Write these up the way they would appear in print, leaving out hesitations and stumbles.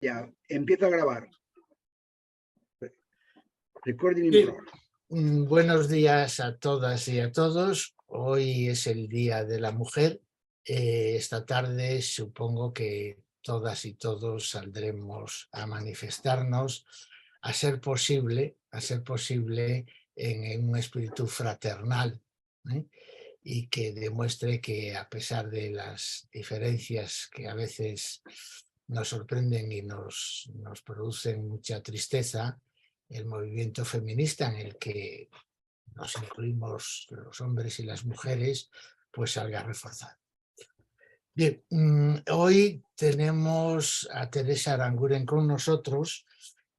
Ya, empiezo a grabar. Recording in Sí. progress. Buenos días a todas y a todos. Hoy es el Día de la Mujer. Esta tarde supongo que todas y todos saldremos a manifestarnos, a ser posible en un espíritu fraternal, ¿eh? Y que demuestre que a pesar de las diferencias que a veces nos sorprenden y nos producen mucha tristeza, el movimiento feminista en el que nos incluimos los hombres y las mujeres, pues salga reforzado. Bien, hoy tenemos a Teresa Aranguren con nosotros,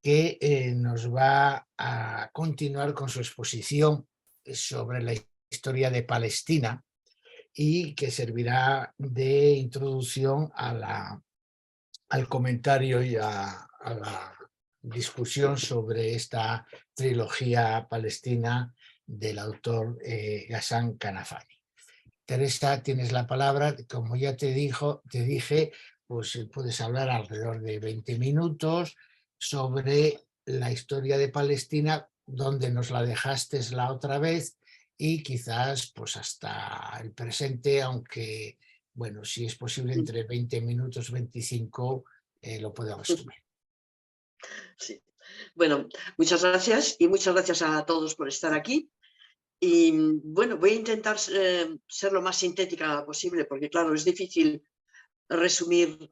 que nos va a continuar con su exposición sobre la historia de Palestina y que servirá de introducción al comentario y a la discusión sobre esta trilogía palestina del autor Ghassan Kanafani. Teresa, tienes la palabra. Como ya te dije, pues puedes hablar alrededor de 20 minutos sobre la historia de Palestina, donde nos la dejaste la otra vez, y quizás pues hasta el presente, aunque bueno, si es posible entre 20 minutos, 25, lo podemos resumir. Sí. Bueno, muchas gracias y muchas gracias a todos por estar aquí. Y bueno, voy a intentar ser lo más sintética posible, porque claro, es difícil resumir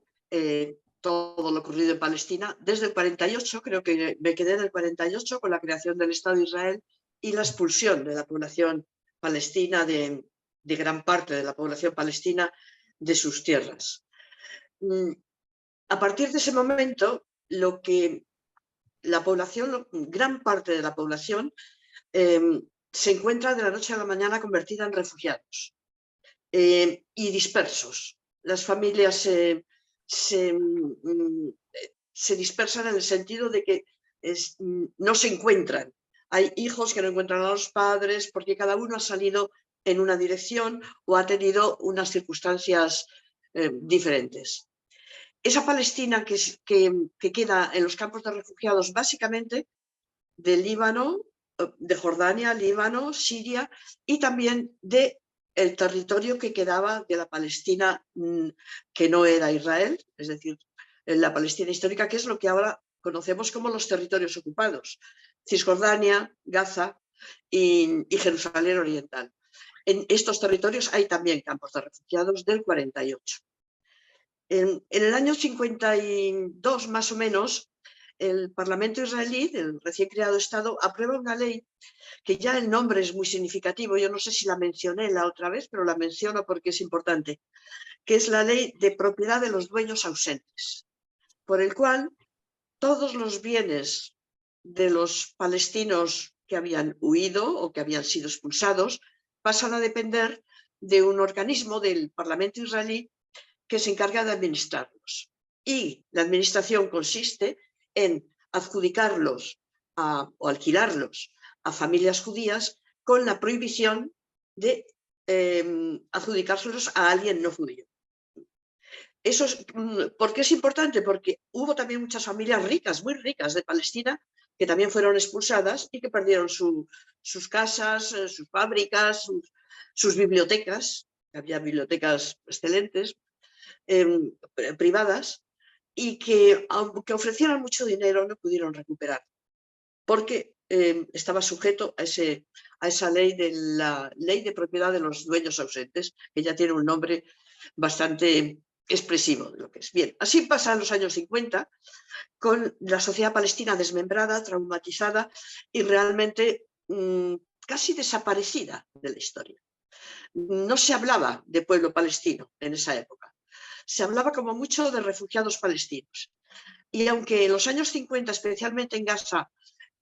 todo lo ocurrido en Palestina. Desde el 48, creo que me quedé en el 48 con la creación del Estado de Israel y la expulsión de la población palestina, de gran parte de la población palestina, de sus tierras. A partir de ese momento, lo que la población, gran parte de la población, se encuentra de la noche a la mañana convertida en refugiados y dispersos. Las familias se dispersan en el sentido de que no se encuentran. Hay hijos que no encuentran a los padres porque cada uno ha salido en una dirección o ha tenido unas circunstancias diferentes. Esa Palestina que queda en los campos de refugiados, básicamente del Líbano, de Jordania, Líbano, Siria, y también del territorio que quedaba de la Palestina que no era Israel, es decir, la Palestina histórica, que es lo que ahora conocemos como los territorios ocupados: Cisjordania, Gaza y Jerusalén Oriental. En estos territorios hay también campos de refugiados del 48. En el año 52, más o menos, el Parlamento israelí, del recién creado Estado, aprueba una ley que ya el nombre es muy significativo. Yo no sé si la mencioné la otra vez, pero la menciono porque es importante, que es la Ley de Propiedad de los Dueños Ausentes, por el cual todos los bienes de los palestinos que habían huido o que habían sido expulsados pasan a depender de un organismo del Parlamento israelí que se encarga de administrarlos. Y la administración consiste en adjudicarlos o alquilarlos a familias judías con la prohibición de adjudicárselos a alguien no judío. Eso es, ¿por qué es importante? Porque hubo también muchas familias ricas, muy ricas de Palestina, que también fueron expulsadas y que perdieron sus casas, sus fábricas, sus bibliotecas. Había bibliotecas excelentes, privadas, y que aunque ofrecieran mucho dinero no pudieron recuperar, porque estaba sujeto a esa ley de la Ley de Propiedad de los Dueños Ausentes, que ya tiene un nombre bastante expresivo de lo que es. Bien, así pasan los años 50, con la sociedad palestina desmembrada, traumatizada y realmente casi desaparecida de la historia. No se hablaba de pueblo palestino en esa época. Se hablaba como mucho de refugiados palestinos. Y aunque en los años 50, especialmente en Gaza,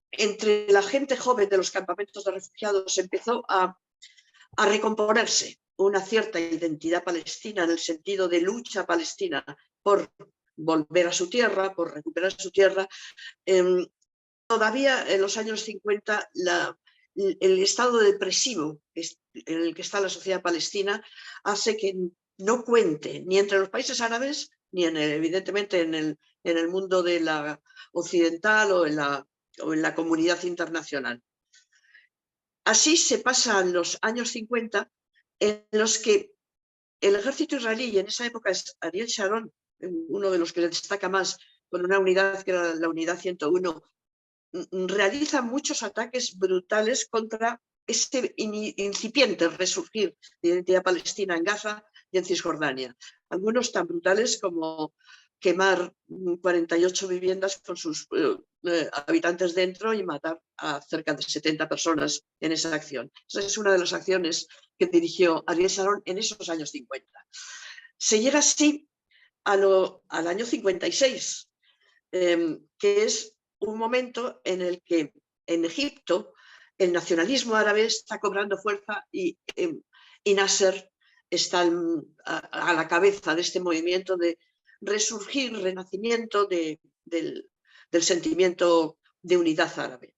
entre la gente joven de los campamentos de refugiados empezó a recomponerse una cierta identidad palestina, en el sentido de lucha palestina por volver a su tierra, por recuperar su tierra, todavía en los años 50 el estado depresivo en el que está la sociedad palestina hace que no cuente ni entre los países árabes ni evidentemente en en el mundo de la occidental o en la comunidad internacional. Así se pasan los años 50 en los que el ejército israelí, y en esa época es Ariel Sharon, uno de los que destaca más, con una unidad que era la unidad 101, realiza muchos ataques brutales contra ese incipiente resurgir de identidad palestina en Gaza y en Cisjordania. Algunos tan brutales como quemar 48 viviendas con sus habitantes dentro y matar a cerca de 70 personas en esa acción. Esa es una de las acciones que dirigió Ariel Sharon en esos años 50. Se llega así al año 56, que es un momento en el que en Egipto el nacionalismo árabe está cobrando fuerza y Nasser está a la cabeza de este movimiento de resurgir, renacimiento del sentimiento de unidad árabe.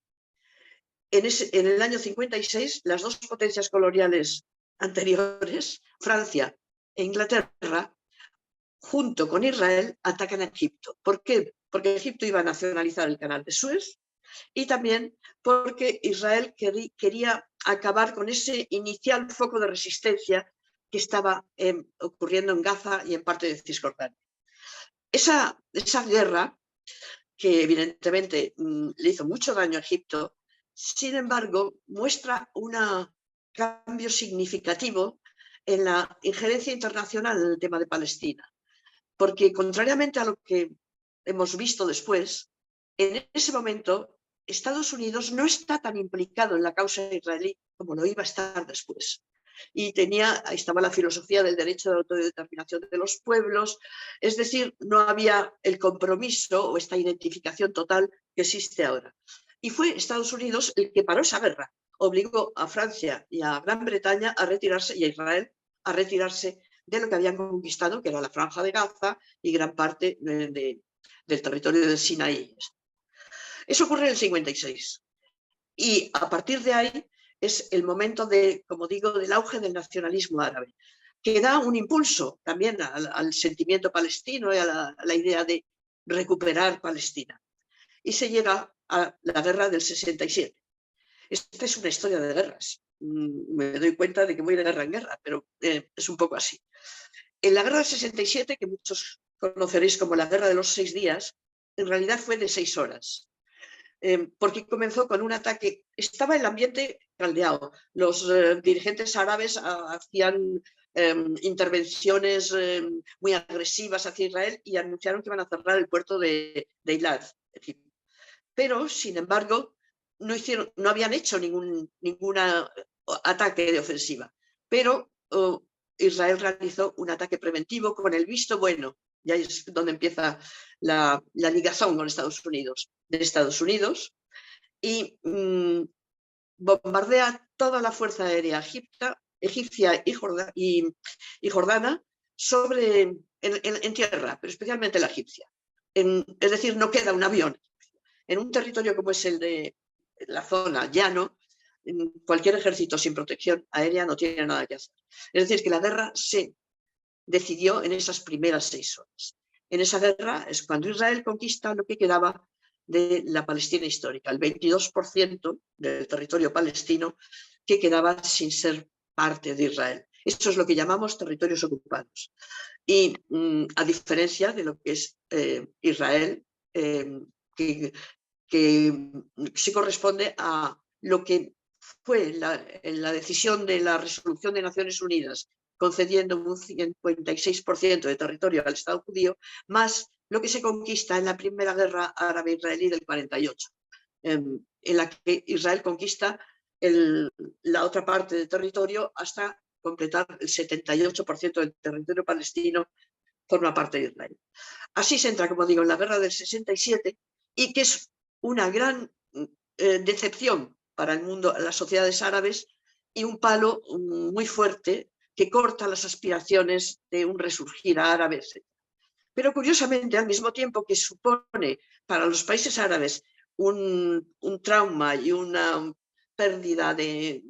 En el año 56, las dos potencias coloniales anteriores, Francia e Inglaterra, junto con Israel, atacan a Egipto. ¿Por qué? Porque Egipto iba a nacionalizar el canal de Suez y también porque Israel quería acabar con ese inicial foco de resistencia que estaba ocurriendo en Gaza y en parte de Cisjordania. Esa guerra, que evidentemente le hizo mucho daño a Egipto, sin embargo, muestra un cambio significativo en la injerencia internacional en el tema de Palestina. Porque contrariamente a lo que hemos visto después, en ese momento Estados Unidos no está tan implicado en la causa israelí como lo iba a estar después. Y ahí estaba la filosofía del derecho de autodeterminación de los pueblos, es decir, no había el compromiso o esta identificación total que existe ahora. Y fue Estados Unidos el que paró esa guerra, obligó a Francia y a Gran Bretaña a retirarse y a Israel a retirarse de lo que habían conquistado, que era la Franja de Gaza y gran parte del territorio del Sinaí. Eso ocurre en el 56. Y a partir de ahí es el momento como digo, del auge del nacionalismo árabe, que da un impulso también al sentimiento palestino y a la idea de recuperar Palestina. Y se llega a la guerra del 67. Esta es una historia de guerras. Me doy cuenta de que voy de guerra en guerra, pero es un poco así. En la guerra del 67, que muchos conoceréis como la guerra de los 6 días, en realidad fue de 6 horas. Porque comenzó con un ataque, estaba el ambiente caldeado, los dirigentes árabes hacían intervenciones muy agresivas hacia Israel y anunciaron que iban a cerrar el puerto de Eilat. Pero, sin embargo, no habían hecho ningún ataque de ofensiva. Pero Israel realizó un ataque preventivo con el visto bueno. Y ahí es donde empieza la ligazón con Estados Unidos. De Estados Unidos y bombardea toda la fuerza aérea egipcia y jordana en tierra, pero especialmente la egipcia. Es decir, no queda un avión. En un territorio como es el de la zona llano, cualquier ejército sin protección aérea no tiene nada que hacer. Es decir, que la guerra se decidió en esas primeras 6 horas. En esa guerra es cuando Israel conquista lo que quedaba de la Palestina histórica, el 22% del territorio palestino que quedaba sin ser parte de Israel. Esto es lo que llamamos territorios ocupados. Y a diferencia de lo que es Israel, que se corresponde a lo que fue la decisión de la Resolución de Naciones Unidas concediendo un 56% de territorio al Estado judío, más lo que se conquista en la primera guerra árabe-israelí del 48, en la que Israel conquista la otra parte del territorio hasta completar el 78% del territorio palestino forma parte de Israel. Así se entra, como digo, en la guerra del 67 y que es una gran decepción para el mundo, las sociedades árabes y un palo muy fuerte que corta las aspiraciones de un resurgir árabe, etc. Pero curiosamente, al mismo tiempo que supone para los países árabes un trauma y una pérdida de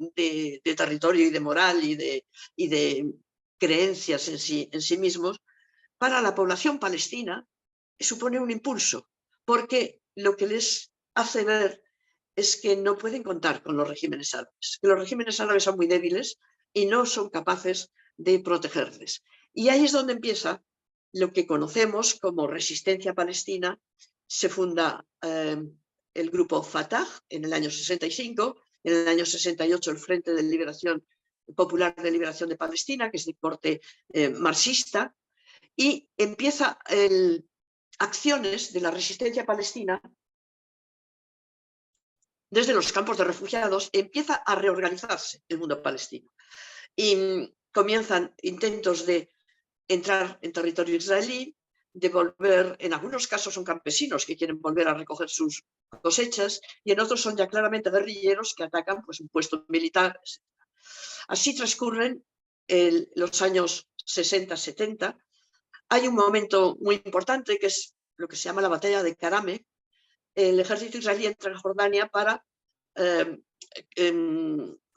territorio y de moral y de creencias en sí mismos, para la población palestina supone un impulso, porque lo que les hace ver es que no pueden contar con los regímenes árabes, que los regímenes árabes son muy débiles y no son capaces de protegerles. Y ahí es donde empieza lo que conocemos como resistencia palestina. Se funda el grupo Fatah en el año 65, en el año 68 el Frente de Liberación Popular de Liberación de Palestina, que es de corte marxista, y empieza acciones de la resistencia palestina desde los campos de refugiados. Empieza a reorganizarse el mundo palestino y comienzan intentos de entrar en territorio israelí, de volver, en algunos casos son campesinos que quieren volver a recoger sus cosechas y en otros son ya claramente guerrilleros que atacan pues, un puesto militar. Así transcurren los años 60-70. Hay un momento muy importante que es lo que se llama la batalla de Karame. El ejército israelí entra en Jordania para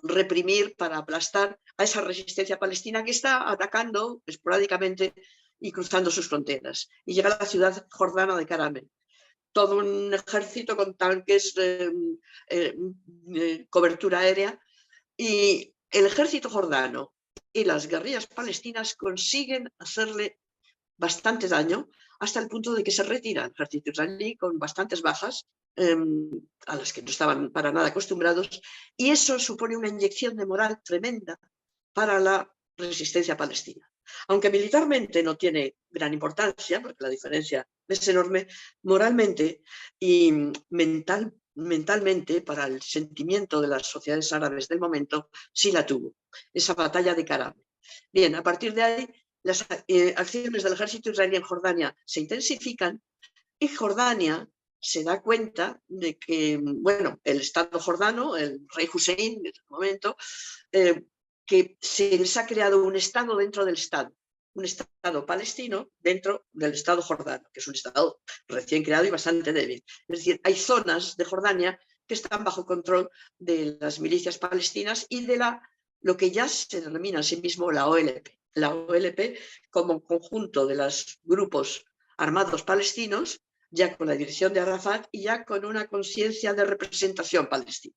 reprimir, para aplastar a esa resistencia palestina que está atacando esporádicamente y cruzando sus fronteras. Y llega a la ciudad jordana de Karame. Todo un ejército con tanques, cobertura aérea. Y el ejército jordano y las guerrillas palestinas consiguen hacerle bastante daño hasta el punto de que se retira el ejército israelí con bastantes bajas a las que no estaban para nada acostumbrados, y eso supone una inyección de moral tremenda para la resistencia palestina. Aunque militarmente no tiene gran importancia, porque la diferencia es enorme, moralmente y mentalmente, para el sentimiento de las sociedades árabes del momento, sí la tuvo, esa batalla de Karame. Bien, a partir de ahí, las acciones del ejército israelí en Jordania se intensifican y Jordania se da cuenta de que, bueno, el Estado jordano, el rey Hussein en ese momento, que se les ha creado un Estado dentro del Estado, un Estado palestino dentro del Estado jordano, que es un Estado recién creado y bastante débil. Es decir, hay zonas de Jordania que están bajo control de las milicias palestinas y de lo que ya se denomina a sí mismo la OLP. La OLP como conjunto de los grupos armados palestinos, ya con la dirección de Arafat y ya con una conciencia de representación palestina.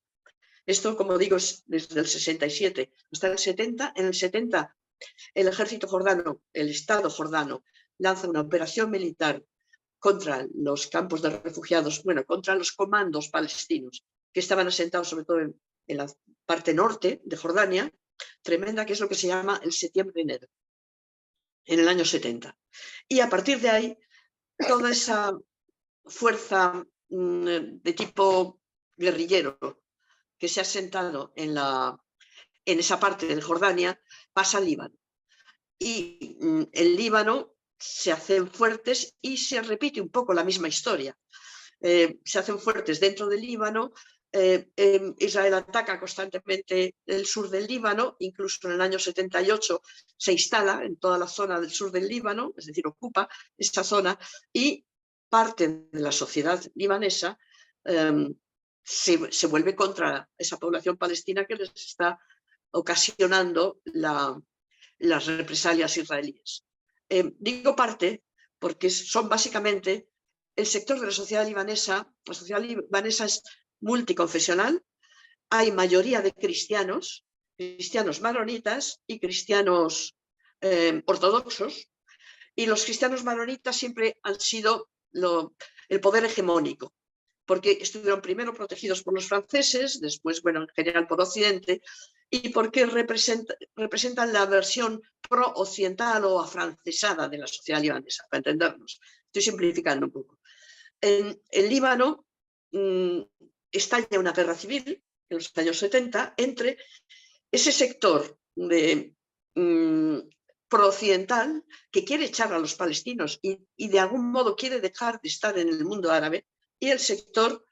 Esto, como digo, es desde el 67 hasta el 70. En el 70, el ejército jordano, el Estado jordano, lanza una operación militar contra los campos de refugiados, bueno, contra los comandos palestinos que estaban asentados sobre todo en la parte norte de Jordania, tremenda, que es lo que se llama el Septiembre Negro, en el año 70. Y a partir de ahí, toda esa fuerza de tipo guerrillero que se ha asentado en esa parte de Jordania pasa al Líbano. Y el Líbano se hacen fuertes y se repite un poco la misma historia. Se hacen fuertes dentro del Líbano. Israel ataca constantemente el sur del Líbano, incluso en el año 78 se instala en toda la zona del sur del Líbano, es decir, ocupa esa zona, y parte de la sociedad libanesa se vuelve contra esa población palestina que les está ocasionando las represalias israelíes. Digo parte porque son básicamente el sector de la sociedad libanesa. La sociedad libanesa es multiconfesional, hay mayoría de cristianos maronitas y cristianos ortodoxos, y los cristianos maronitas siempre han sido el poder hegemónico, porque estuvieron primero protegidos por los franceses, después, bueno, en general por Occidente, y porque representan la versión pro-occidental o afrancesada de la sociedad libanesa, para entendernos. Estoy simplificando un poco. En el Líbano estalla una guerra civil en los años 70 entre ese sector de pro-occidental que quiere echar a los palestinos y de algún modo quiere dejar de estar en el mundo árabe, y el sector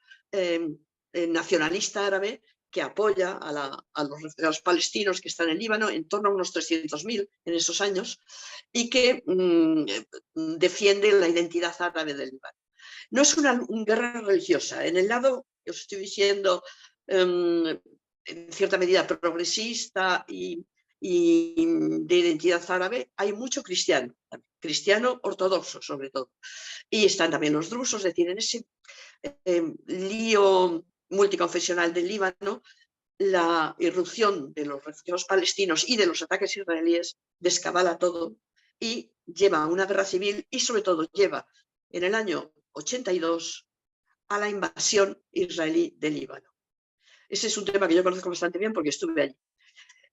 nacionalista árabe que apoya a los palestinos que están en Líbano, en torno a unos 300.000 en esos años, y que defiende la identidad árabe del Líbano. No es una guerra religiosa. En el lado, os estoy diciendo, en cierta medida progresista y y de identidad árabe, hay mucho cristiano ortodoxo sobre todo. Y están también los drusos, es decir, en ese lío multiconfesional del Líbano, la irrupción de los refugiados palestinos y de los ataques israelíes descabala todo y lleva a una guerra civil y sobre todo lleva en el año 82 a la invasión israelí del Líbano. Ese es un tema que yo conozco bastante bien porque estuve allí.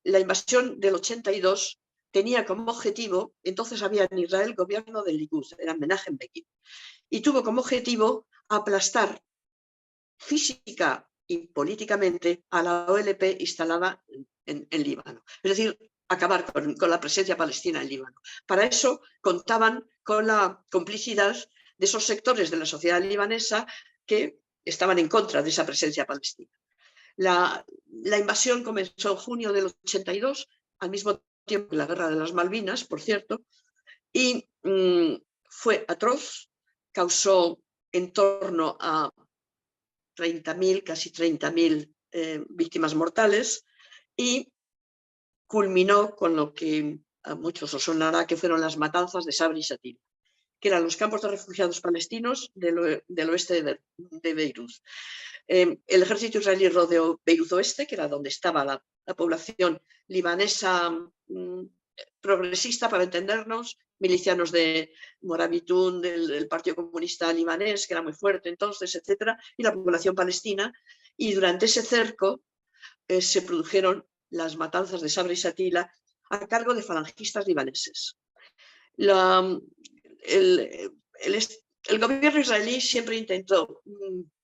La invasión del 82 tenía como objetivo, entonces había en Israel gobierno del Likud, era Menachem Begin, y tuvo como objetivo aplastar física y políticamente a la OLP instalada en Líbano. Es decir, acabar con la presencia palestina en Líbano. Para eso contaban con la complicidad de esos sectores de la sociedad libanesa que estaban en contra de esa presencia palestina. La invasión comenzó en junio del 82, al mismo tiempo que la guerra de las Malvinas, por cierto, y fue atroz, causó en torno a 30.000, casi 30.000 víctimas mortales y culminó con lo que a muchos os sonará que fueron las matanzas de Sabra y Shatila, que eran los campos de refugiados palestinos del oeste de Beirut. El ejército israelí rodeó Beirut Oeste, que era donde estaba la población libanesa progresista, para entendernos, milicianos de Morabitún, del Partido Comunista Libanés, que era muy fuerte entonces, etcétera, y la población palestina. Y durante ese cerco se produjeron las matanzas de Sabra y Shatila a cargo de falangistas libaneses. El gobierno israelí siempre intentó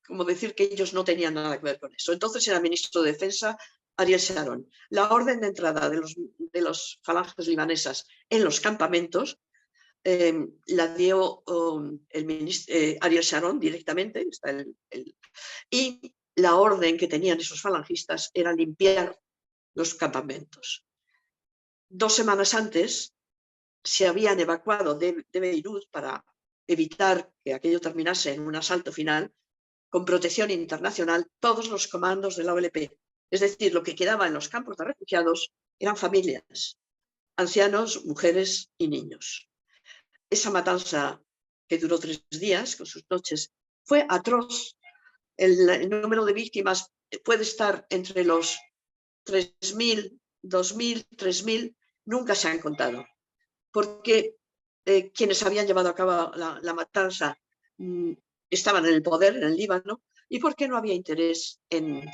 como decir que ellos no tenían nada que ver con eso. Entonces era ministro de Defensa Ariel Sharon. La orden de entrada de los falanges libanesas en los campamentos la dio el ministro Ariel Sharon directamente, y la orden que tenían esos falangistas era limpiar los campamentos. 2 semanas antes se habían evacuado de Beirut para evitar que aquello terminase en un asalto final, con protección internacional, todos los comandos de la OLP. Es decir, lo que quedaba en los campos de refugiados eran familias, ancianos, mujeres y niños. Esa matanza, que duró 3 días con sus noches, fue atroz. El número de víctimas puede estar entre los 3.000, 2.000, 3.000, nunca se han contado, porque quienes habían llevado a cabo la matanza estaban en el poder en el Líbano, y porque no había interés en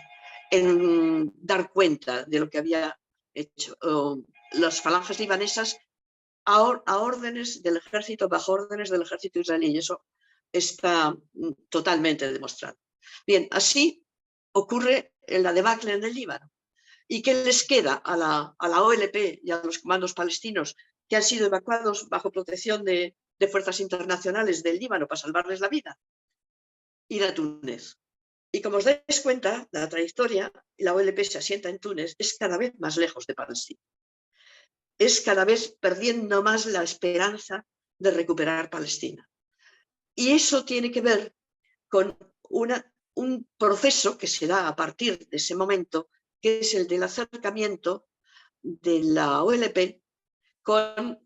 dar cuenta de lo que había hecho las falanges libanesas a órdenes del ejército, bajo órdenes del ejército israelí, y eso está totalmente demostrado. Bien, así ocurre la debacle en el Líbano. ¿Y qué les queda a la OLP y a los comandos palestinos que han sido evacuados bajo protección de fuerzas internacionales del Líbano para salvarles la vida? Ir a Túnez. Y como os dais cuenta, la trayectoria, la OLP se asienta en Túnez, es cada vez más lejos de Palestina. Es cada vez perdiendo más la esperanza de recuperar Palestina. Y eso tiene que ver con un proceso que se da a partir de ese momento, que es el del acercamiento de la OLP con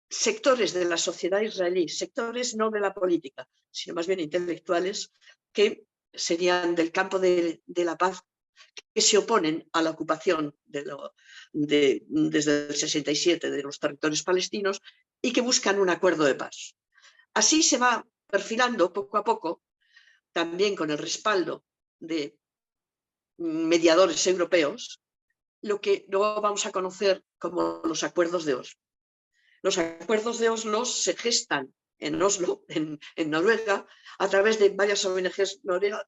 sectores de la sociedad israelí, sectores no de la política, sino más bien intelectuales, que serían del campo de la paz, que se oponen a la ocupación desde el 67 de los territorios palestinos y que buscan un acuerdo de paz. Así se va perfilando poco a poco, también con el respaldo de mediadores europeos, lo que luego vamos a conocer como los acuerdos de Oslo. Los acuerdos de Oslo se gestan en Oslo, en Noruega, a través de varias ONGs noruegas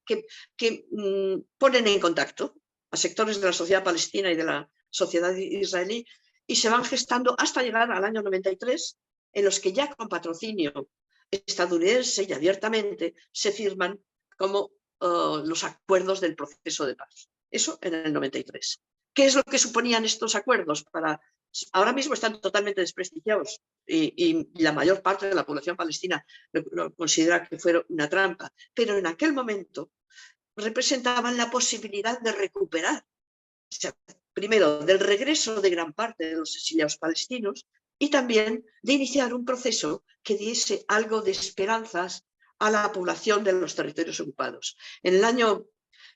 que ponen en contacto a sectores de la sociedad palestina y de la sociedad israelí, y se van gestando hasta llegar al año 93, en los que ya con patrocinio estadounidense y abiertamente se firman como los acuerdos del proceso de paz. Eso en el 93. ¿Qué es lo que suponían estos acuerdos? Ahora mismo están totalmente desprestigiados y la mayor parte de la población palestina lo considera que fue una trampa, pero en aquel momento representaban la posibilidad de recuperar primero, del regreso de gran parte de los exiliados palestinos y también de iniciar un proceso que diese algo de esperanzas a la población de los territorios ocupados. En el año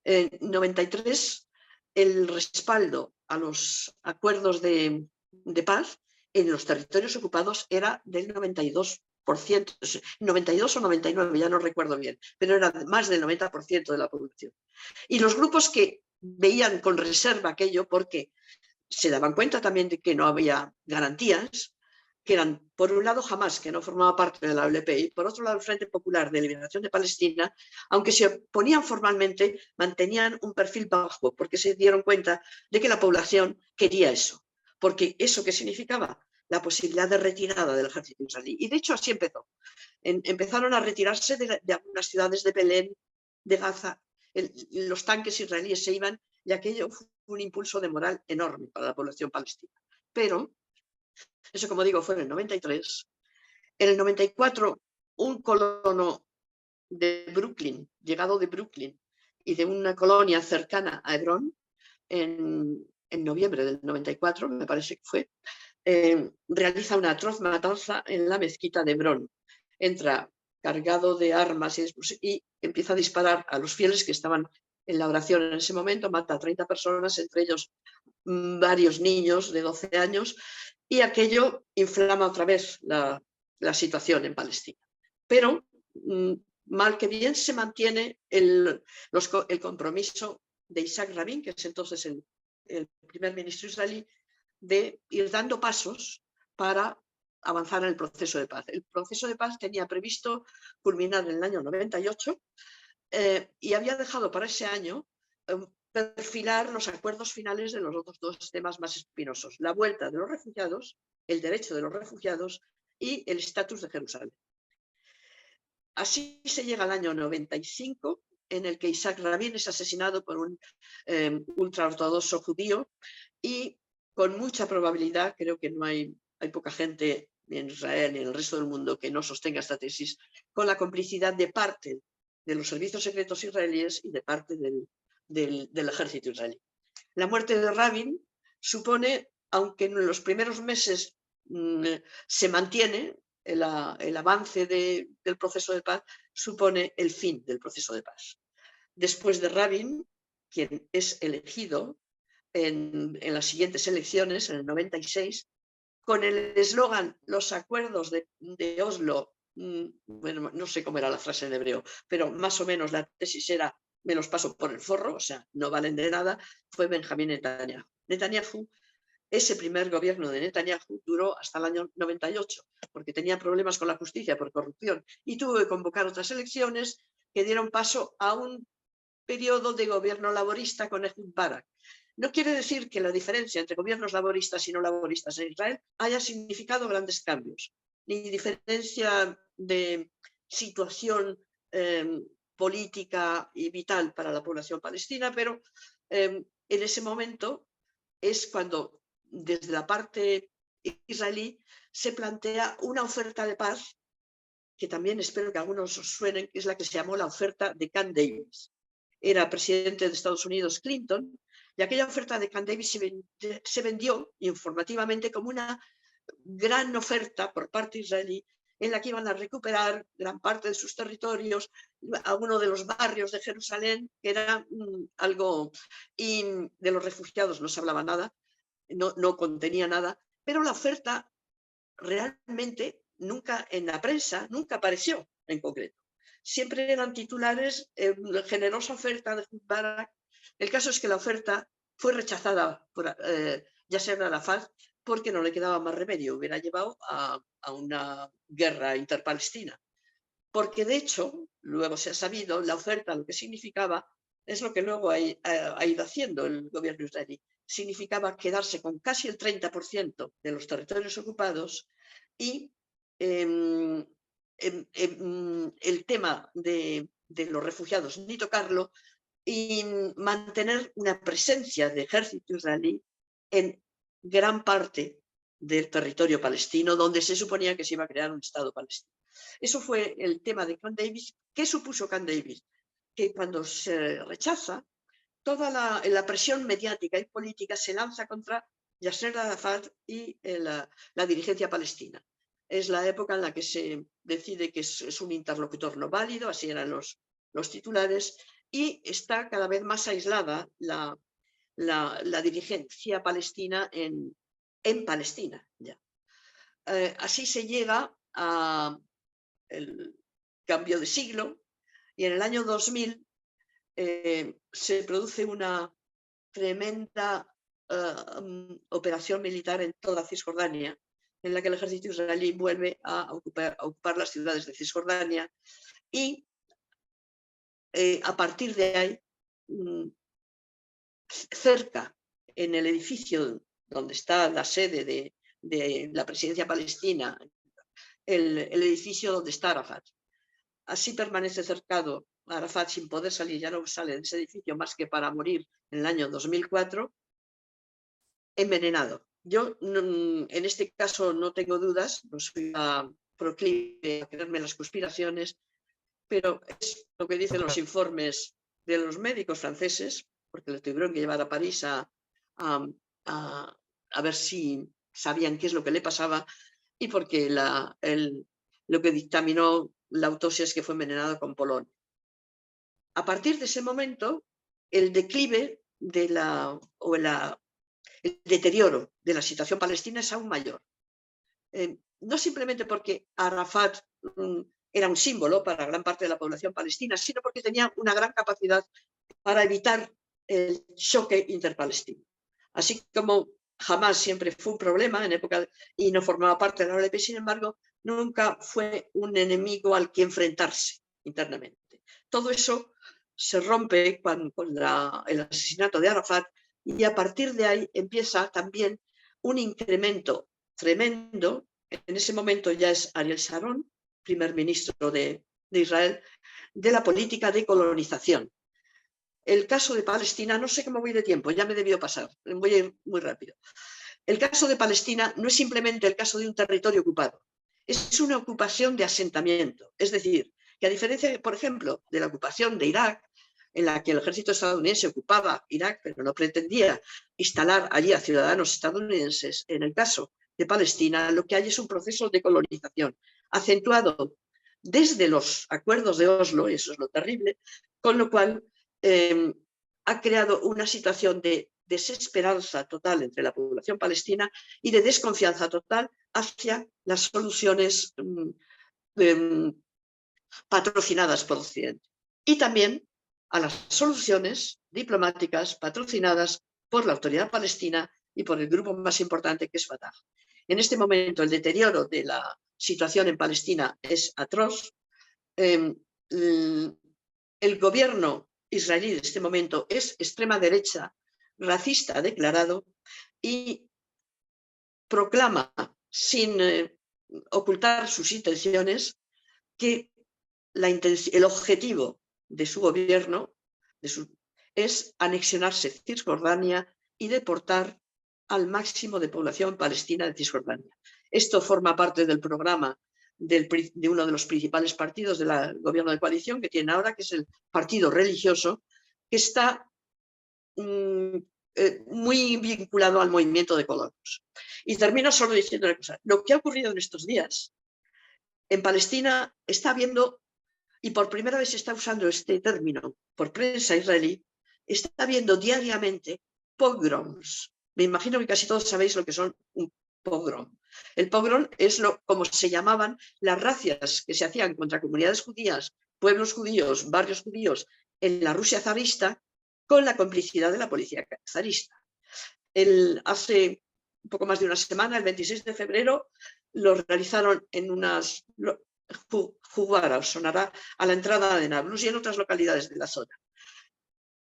93, el respaldo a los acuerdos de paz en los territorios ocupados era del 92%, 92 o 99, ya no recuerdo bien, pero era más del 90% de la población. Y los grupos que veían con reserva aquello porque se daban cuenta también de que no había garantías, que eran, por un lado, Hamás, que no formaba parte de la OLP, y por otro lado, el Frente Popular de Liberación de Palestina, aunque se oponían formalmente, mantenían un perfil bajo, porque se dieron cuenta de que la población quería eso, porque eso que significaba la posibilidad de retirada del ejército israelí. Y de hecho así empezó. Empezaron a retirarse de algunas ciudades de Belén, de Gaza, los tanques israelíes se iban y aquello fue un impulso de moral enorme para la población palestina. Pero eso, como digo, fue en el 93. En el 94, un colono de Brooklyn, llegado de Brooklyn y de una colonia cercana a Hebrón, en noviembre del 94, me parece que fue, realiza una atroz matanza en la mezquita de Hebrón. Entra cargado de armas y empieza a disparar a los fieles que estaban en la oración en ese momento, mata a 30 personas, entre ellos varios niños de 12 años, y aquello inflama otra vez la situación en Palestina. Pero, mal que bien, se mantiene el compromiso de Isaac Rabin, que es entonces el primer ministro israelí, de ir dando pasos para avanzar en el proceso de paz. El proceso de paz tenía previsto culminar en el año 98 y había dejado para ese año perfilar los acuerdos finales de los otros dos temas más espinosos: la vuelta de los refugiados, el derecho de los refugiados y el estatus de Jerusalén. Así se llega al año 95, en el que Isaac Rabin es asesinado por un ultraortodoxo judío y con mucha probabilidad, creo que no hay poca gente ni en Israel ni en el resto del mundo que no sostenga esta tesis, con la complicidad de parte de los servicios secretos israelíes y de parte del ejército israelí. La muerte de Rabin supone, aunque en los primeros meses se mantiene el avance del proceso de paz, supone el fin del proceso de paz. Después de Rabin, quien es elegido en las siguientes elecciones, en el 96, con el eslogan "los acuerdos de Oslo", bueno, no sé cómo era la frase en hebreo, pero más o menos la tesis era "me los paso por el forro", o sea, no valen de nada, fue Benjamín Netanyahu. Ese primer gobierno de Netanyahu duró hasta el año 98, porque tenía problemas con la justicia por corrupción y tuvo que convocar otras elecciones que dieron paso a un periodo de gobierno laborista con Ehud Barak. No quiere decir que la diferencia entre gobiernos laboristas y no laboristas en Israel haya significado grandes cambios, ni diferencia de situación política y vital para la población palestina, pero en ese momento es cuando desde la parte israelí se plantea una oferta de paz que también espero que a algunos os suenen, que es la que se llamó la oferta de Camp Davis. Era presidente de Estados Unidos Clinton, y aquella oferta de Camp Davis se vendió informativamente como una gran oferta por parte israelí en la que iban a recuperar gran parte de sus territorios, algunos de los barrios de Jerusalén, que era algo, y de los refugiados no se hablaba nada, no contenía nada, pero la oferta realmente nunca en la prensa, nunca apareció en concreto. Siempre eran titulares, generosa oferta de Barak. El caso es que la oferta fue rechazada por Yasser Arafat porque no le quedaba más remedio, hubiera llevado a una guerra interpalestina. Porque de hecho, luego se ha sabido, la oferta lo que significaba es lo que luego ha ido haciendo el gobierno israelí. Significaba quedarse con casi el 30% de los territorios ocupados y el tema de los refugiados ni tocarlo, y mantener una presencia de ejército israelí en gran parte del territorio palestino, donde se suponía que se iba a crear un Estado palestino. Eso fue el tema de Camp Davis. ¿Qué supuso Camp Davis? Que cuando se rechaza, toda la presión mediática y política se lanza contra Yasser Arafat y la dirigencia palestina. Es la época en la que se decide que es un interlocutor no válido, así eran los titulares, y está cada vez más aislada la dirigencia palestina en Palestina. Ya. Así se llega al cambio de siglo y en el año 2000 se produce una tremenda operación militar en toda Cisjordania, en la que el ejército israelí vuelve a ocupar las ciudades de Cisjordania y a partir de ahí, cerca, en el edificio donde está la sede de la presidencia palestina, el edificio donde está Arafat. Así permanece cercado Arafat sin poder salir, ya no sale de ese edificio más que para morir en el año 2004, envenenado. Yo en este caso no tengo dudas, no soy proclive a creerme las conspiraciones, pero es lo que dicen los informes de los médicos franceses, porque le tuvieron que llevar a París a ver si sabían qué es lo que le pasaba y porque lo que dictaminó la autopsia es que fue envenenado con polonio. A partir de ese momento, el declive el deterioro de la situación palestina es aún mayor. No simplemente porque Arafat era un símbolo para gran parte de la población palestina, sino porque tenía una gran capacidad para evitar el choque interpalestino. Así como Hamás siempre fue un problema en época y no formaba parte de la OLP, sin embargo, nunca fue un enemigo al que enfrentarse internamente. Todo eso se rompe con el asesinato de Arafat y a partir de ahí empieza también un incremento tremendo. En ese momento ya es Ariel Sharon, primer ministro de Israel, de la política de colonización. El caso de Palestina, no sé cómo voy de tiempo, ya me debió pasar, voy a ir muy rápido. El caso de Palestina no es simplemente el caso de un territorio ocupado, es una ocupación de asentamiento. Es decir, que a diferencia, por ejemplo, de la ocupación de Irak, en la que el ejército estadounidense ocupaba Irak, pero no pretendía instalar allí a ciudadanos estadounidenses, en el caso de Palestina, lo que hay es un proceso de colonización acentuado desde los acuerdos de Oslo, y eso es lo terrible, con lo cual ha creado una situación de desesperanza total entre la población palestina y de desconfianza total hacia las soluciones patrocinadas por Occidente. Y también a las soluciones diplomáticas patrocinadas por la autoridad palestina y por el grupo más importante que es Fatah. En este momento el deterioro de la situación en Palestina es atroz. El gobierno israelí de este momento es extrema derecha, racista declarado y proclama sin ocultar sus intenciones que el objetivo de su gobierno es anexionarse Cisjordania y deportar al máximo de población palestina de Cisjordania. Esto forma parte del programa de uno de los principales partidos del gobierno de coalición que tienen ahora, que es el Partido Religioso, que está muy vinculado al movimiento de colonos. Y termino solo diciendo una cosa. Lo que ha ocurrido en estos días en Palestina está habiendo, y por primera vez se está usando este término por prensa israelí, está habiendo diariamente pogroms. Me imagino que casi todos sabéis lo que son un pogrom. El pogrom es como se llamaban las racias que se hacían contra comunidades judías, pueblos judíos, barrios judíos en la Rusia zarista, con la complicidad de la policía zarista. Hace un poco más de una semana, el 26 de febrero, lo realizaron en unas Jugara, os sonará, a la entrada de Nablus y en otras localidades de la zona.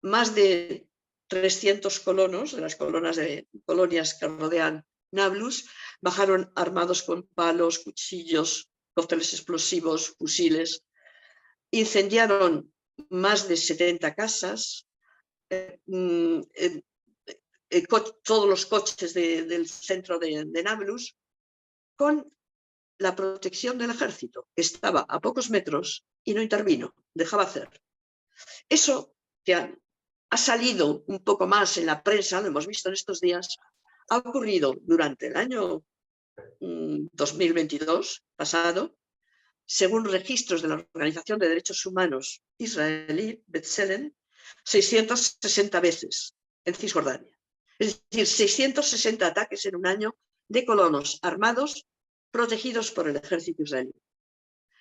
Más de 300 colonos de las colonias que rodean Nablus bajaron armados con palos, cuchillos, cócteles explosivos, fusiles, incendiaron más de 70 casas, todos los coches del centro de Nablus, con la protección del ejército, que estaba a pocos metros y no intervino, dejaba hacer. Eso que ha salido un poco más en la prensa, lo hemos visto en estos días, ha ocurrido durante el año 2022 pasado, según registros de la Organización de Derechos Humanos israelí, B'Tselem, 660 veces en Cisjordania. Es decir, 660 ataques en un año de colonos armados protegidos por el ejército israelí.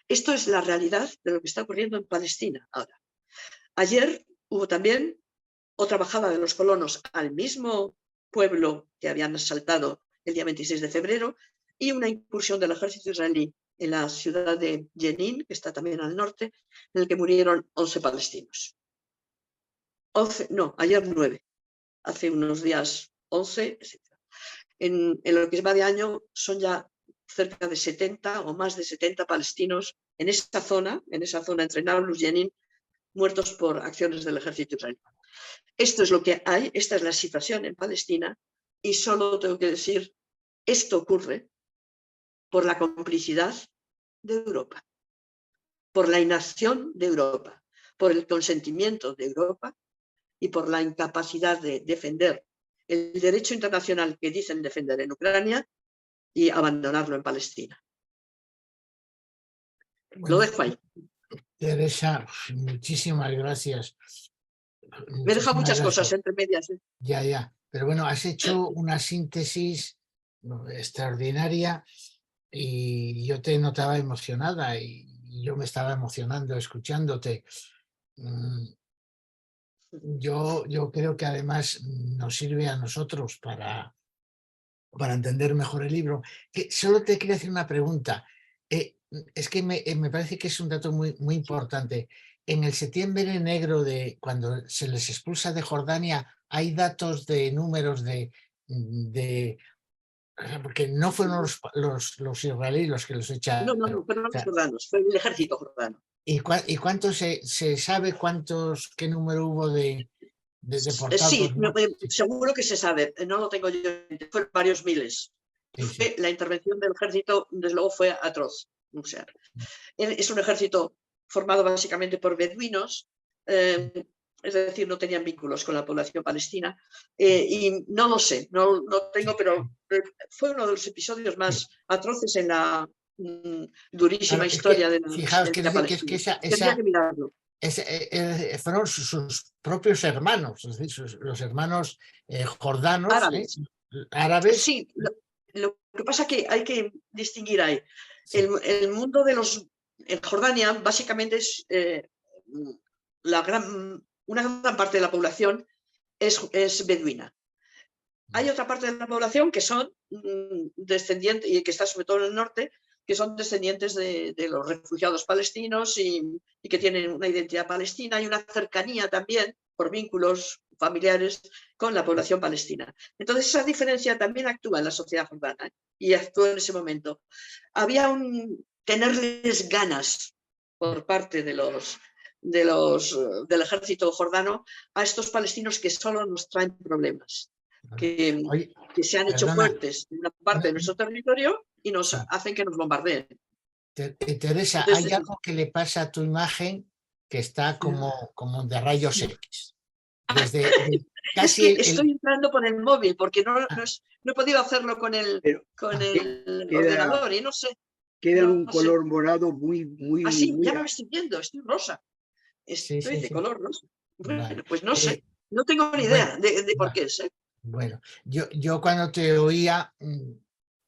Esto es la realidad de lo que está ocurriendo en Palestina ahora. Ayer hubo también otra bajada de los colonos al mismo pueblo que habían asaltado el día 26 de febrero y una incursión del ejército israelí en la ciudad de Jenin, que está también al norte, en el que murieron 11 palestinos. Ayer 9, hace unos días 11, etc. En lo que va de año son ya cerca de 70 o más de 70 palestinos en esa zona entre Nablus y Jenin, muertos por acciones del ejército israelí. Esto es lo que hay, esta es la situación en Palestina y solo tengo que decir, esto ocurre por la complicidad de Europa, por la inacción de Europa, por el consentimiento de Europa y por la incapacidad de defender el derecho internacional que dicen defender en Ucrania y abandonarlo en Palestina. Bueno, Lo dejo ahí. Teresa, muchísimas gracias. Me deja muchas cosas gracias. entre medias. Ya. Pero bueno, has hecho una síntesis extraordinaria y yo te notaba emocionada y yo me estaba emocionando escuchándote. Yo creo que además nos sirve a nosotros para entender mejor el libro. Que solo te quería hacer una pregunta. Es que me parece que es un dato muy, muy importante. En el septiembre negro, de cuando se les expulsa de Jordania, hay datos de números porque no fueron los israelíes los que los echaron. No, pero no O los sea, jordanos, fue el ejército jordano. ¿y cuánto se sabe qué número hubo de deportados? Sí, ¿No? seguro que se sabe, no lo tengo yo, fueron varios miles. Sí. La intervención del ejército, desde luego, fue atroz. O sea, es un ejército formado básicamente por beduinos, es decir, no tenían vínculos con la población palestina, y no lo sé, no tengo, pero fue uno de los episodios más atroces en la durísima Claro, historia de fijaos, quiero la decir que Palestina. Tendría que mirarlo. fueron sus propios hermanos, es decir, los hermanos jordanos, Árabes. árabes. Sí, lo que pasa es que hay que distinguir ahí. Sí. El mundo de en Jordania básicamente es una gran parte de la población es beduina. Hay otra parte de la población que son descendientes, y que está sobre todo en el norte, que son descendientes de los refugiados palestinos y que tienen una identidad palestina y una cercanía también por vínculos familiares con la población palestina. Entonces esa diferencia también actúa en la sociedad jordana y actuó en ese momento. Había tenerles ganas por parte del ejército jordano a estos palestinos que solo nos traen problemas. Oye, Que se han hecho perdona, fuertes en una parte de nuestro territorio y nos hacen que nos bombardeen. Teresa, Entonces, hay algo que le pasa a tu imagen que está como de rayos X. Desde es casi que estoy entrando por el móvil porque no he podido hacerlo con el ordenador y no sé. Queda un color morado muy... Así, muy ya me estoy viendo, estoy rosa. Estoy de color rosa. Bueno, vale. pues no sé, no tengo ni idea de por qué es. Bueno, yo cuando te oía,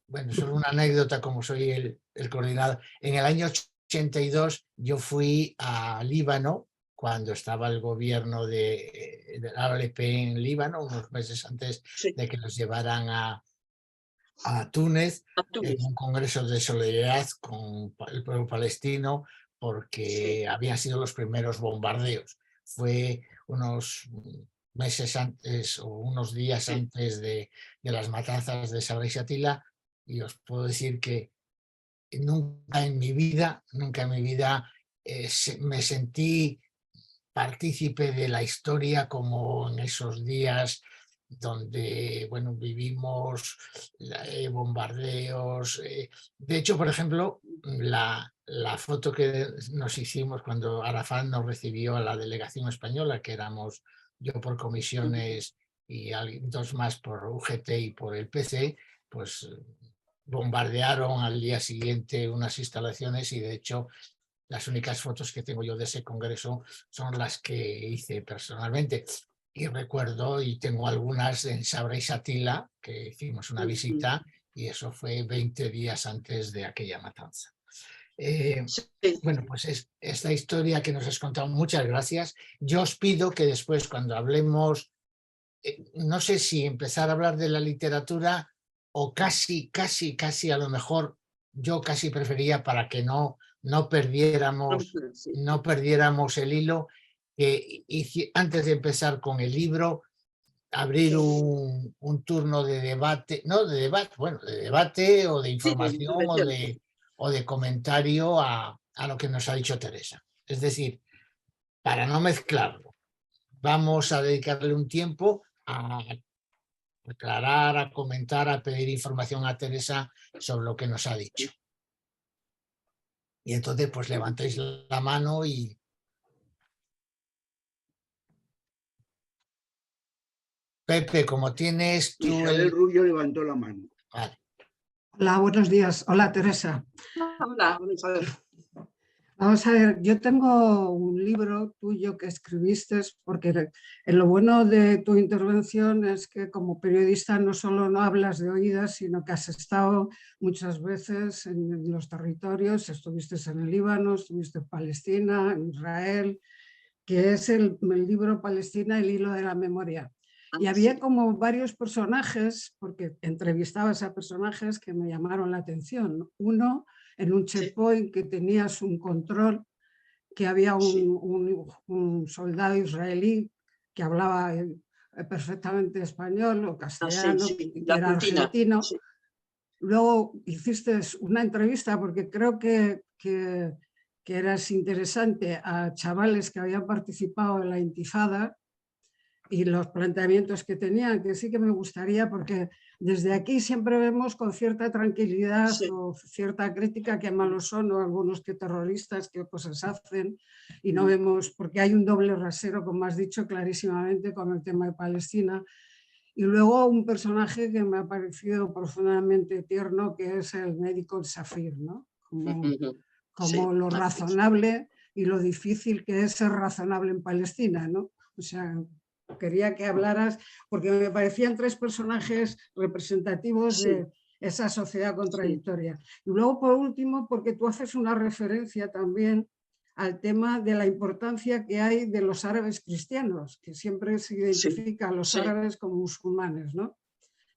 bueno, solo una anécdota, como soy el coordinador. En el año 82 yo fui a Líbano, cuando estaba el gobierno de la OLP en Líbano, unos meses antes de que los llevaran a Túnez, en un congreso de solidaridad con el pueblo palestino, porque habían sido los primeros bombardeos. Fue unos meses antes o unos días antes de las matanzas de Sabra y Shatila, y os puedo decir que nunca en mi vida me sentí partícipe de la historia como en esos días donde, bueno, vivimos bombardeos. De hecho, por ejemplo, la foto que nos hicimos cuando Arafat nos recibió a la delegación española, que éramos yo por comisiones y dos más por UGT y por el PC, pues bombardearon al día siguiente unas instalaciones, y de hecho las únicas fotos que tengo yo de ese congreso son las que hice personalmente. Y recuerdo, y tengo algunas en Sabra y Satila, que hicimos una visita, y eso fue 20 días antes de aquella matanza. Bueno, pues esta historia que nos has contado, muchas gracias. Yo os pido que después, cuando hablemos, no sé si empezar a hablar de la literatura o casi a lo mejor, yo casi prefería, para que no perdiéramos el hilo, que antes de empezar con el libro, abrir un turno de debate, de debate o de información o de comentario a lo que nos ha dicho Teresa. Es decir, para no mezclarlo, vamos a dedicarle un tiempo a aclarar, a comentar, a pedir información a Teresa sobre lo que nos ha dicho. Y entonces pues levantéis la mano y... Pepe, como tienes tú... Isabel Rubio levantó la mano. Vale. Hola, buenos días. Hola, Teresa. Hola, Isabel. Vamos a ver, yo tengo un libro tuyo que escribiste, porque lo bueno de tu intervención es que como periodista no solo no hablas de oídas, sino que has estado muchas veces en los territorios, estuviste en el Líbano, estuviste en Palestina, en Israel, que es el libro Palestina, el hilo de la memoria. Y había como varios personajes, porque entrevistabas a personajes que me llamaron la atención. Uno, en un checkpoint que tenías un control, que había un soldado israelí que hablaba perfectamente español o castellano, que era argentino. Luego hiciste una entrevista, porque creo que eras interesante, a chavales que habían participado en la Intifada y los planteamientos que tenían, que sí que me gustaría, porque desde aquí siempre vemos con cierta tranquilidad o cierta crítica que malos son, o algunos que terroristas, qué cosas hacen, y no vemos, porque hay un doble rasero, como has dicho clarísimamente, con el tema de Palestina. Y luego un personaje que me ha parecido profundamente tierno, que es el médico Safir, ¿no? Como lo razonable y lo difícil que es ser razonable en Palestina, ¿no? O sea, quería que hablaras, porque me parecían tres personajes representativos de esa sociedad contradictoria. Y luego, por último, porque tú haces una referencia también al tema de la importancia que hay de los árabes cristianos, que siempre se identifica a los árabes como musulmanes, ¿no?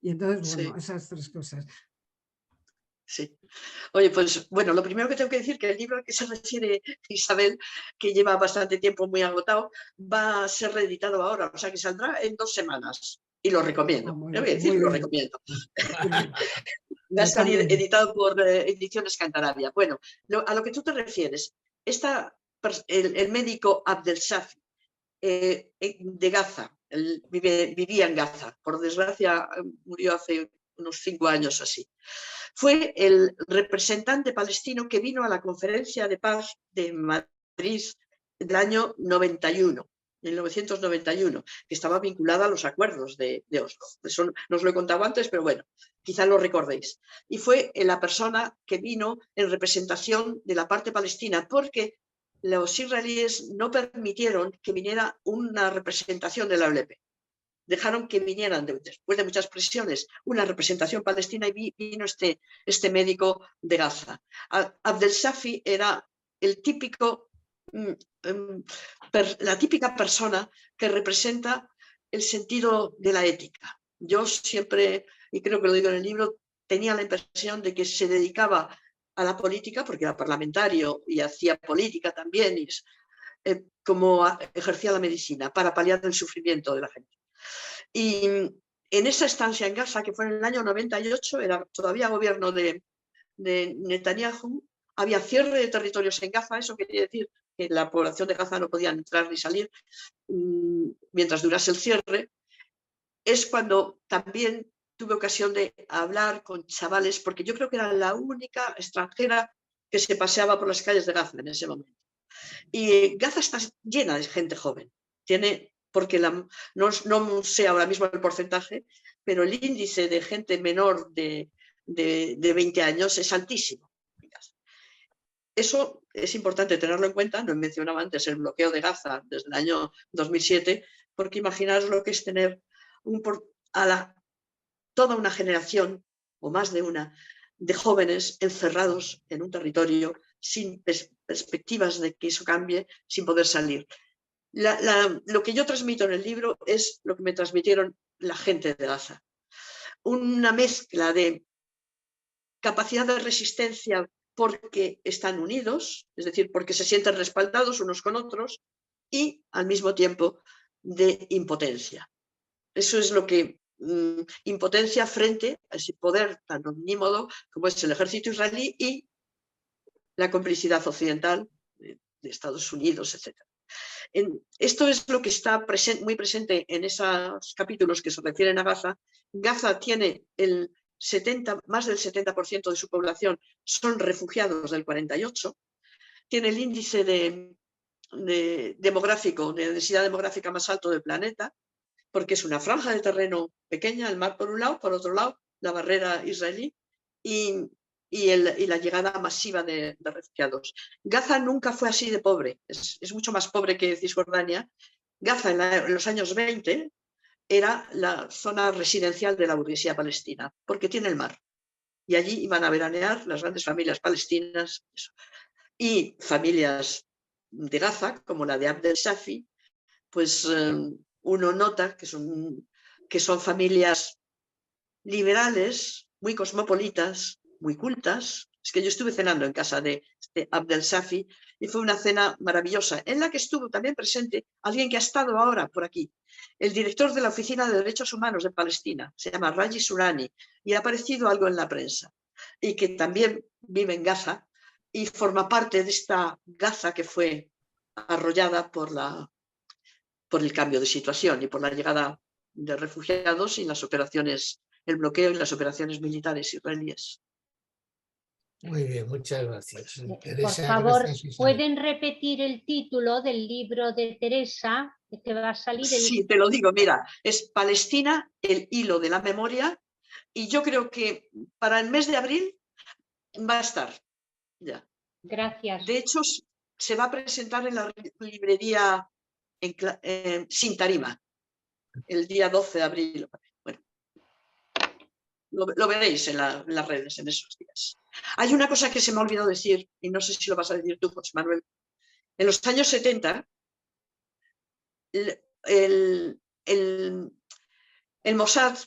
Y entonces, bueno, esas tres cosas. Sí. Oye, pues bueno, lo primero que tengo que decir, que el libro al que se refiere Isabel, que lleva bastante tiempo muy agotado, va a ser reeditado ahora, o sea que saldrá en 2 semanas. Y lo recomiendo. Le voy a decir, lo recomiendo. Va a salir editado por Ediciones Cantarabia. Bueno, a lo que tú te refieres, el médico Abdel Shafi de Gaza, vivía en Gaza, por desgracia murió hace unos 5 años así. Fue el representante palestino que vino a la conferencia de paz de Madrid del año 91, 1991, que estaba vinculada a los acuerdos de Oslo. Eso no os lo he contado antes, pero bueno, quizá lo recordéis. Y fue la persona que vino en representación de la parte palestina, porque los israelíes no permitieron que viniera una representación de la OLP. Dejaron que vinieran, después de muchas presiones, una representación palestina, y vino este médico de Gaza. Abdel Shafi era la típica persona que representa el sentido de la ética. Yo siempre, y creo que lo digo en el libro, tenía la impresión de que se dedicaba a la política, porque era parlamentario y hacía política también, como ejercía la medicina, para paliar el sufrimiento de la gente. Y en esa estancia en Gaza, que fue en el año 98, era todavía gobierno de Netanyahu, había cierre de territorios en Gaza. Eso quería decir que la población de Gaza no podía entrar ni salir mientras durase el cierre. Es cuando también tuve ocasión de hablar con chavales, porque yo creo que era la única extranjera que se paseaba por las calles de Gaza en ese momento. Y Gaza está llena de gente joven. Tiene porque no sé ahora mismo el porcentaje, pero el índice de gente menor de 20 años es altísimo. Eso es importante tenerlo en cuenta. No mencionaba antes el bloqueo de Gaza desde el año 2007, porque imaginaos lo que es tener toda una generación, o más de una, de jóvenes encerrados en un territorio sin perspectivas de que eso cambie, sin poder salir. Lo que yo transmito en el libro es lo que me transmitieron la gente de Gaza. Una mezcla de capacidad de resistencia porque están unidos, es decir, porque se sienten respaldados unos con otros, y al mismo tiempo de impotencia. Eso es lo que impotencia frente a ese poder tan omnímodo como es el ejército israelí y la complicidad occidental de Estados Unidos, etc. Esto es lo que está muy presente en esos capítulos que se refieren a Gaza. Gaza tiene más del 70% de su población son refugiados del 48, tiene el índice demográfico, de densidad demográfica más alto del planeta, porque es una franja de terreno pequeña, el mar por un lado, por otro lado la barrera israelí y la llegada masiva de refugiados. Gaza nunca fue así de pobre, es mucho más pobre que Cisjordania. Gaza en los años 20 era la zona residencial de la burguesía palestina, porque tiene el mar. Y allí iban a veranear las grandes familias palestinas y familias de Gaza, como la de Abdel Shafi, pues uno nota que son familias liberales, muy cosmopolitas, muy cultas. Es que yo estuve cenando en casa de Abdel Shafi y fue una cena maravillosa, en la que estuvo también presente alguien que ha estado ahora por aquí, el director de la Oficina de Derechos Humanos de Palestina, se llama Raji Surani, y ha aparecido algo en la prensa, y que también vive en Gaza y forma parte de esta Gaza que fue arrollada por el cambio de situación y por la llegada de refugiados y el bloqueo y las operaciones militares israelíes. Muy bien, muchas gracias. Por favor, ¿pueden repetir el título del libro de Teresa que va a salir? Sí, te lo digo, mira, es Palestina, el hilo de la memoria, y yo creo que para el mes de abril va a estar ya. Gracias. De hecho, se va a presentar en la librería Sin Tarima, el día 12 de abril. Bueno, lo veréis en las redes en esos días. Hay una cosa que se me ha olvidado decir, y no sé si lo vas a decir tú, José Manuel. En los años 70, el Mossad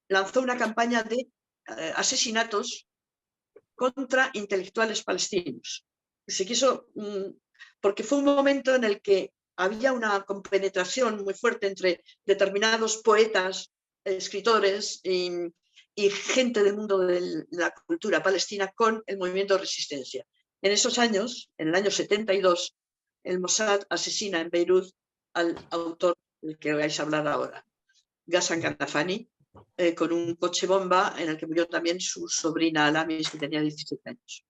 lanzó una campaña de asesinatos contra intelectuales palestinos. Se quiso, porque fue un momento en el que había una compenetración muy fuerte entre determinados poetas, escritores y gente del mundo de la cultura palestina con el movimiento de resistencia. En esos años, en el año 72, el Mossad asesina en Beirut al autor del que vais a hablar ahora, Ghassan Kanafani, con un coche bomba en el que murió también su sobrina Alamis, que tenía 17 años.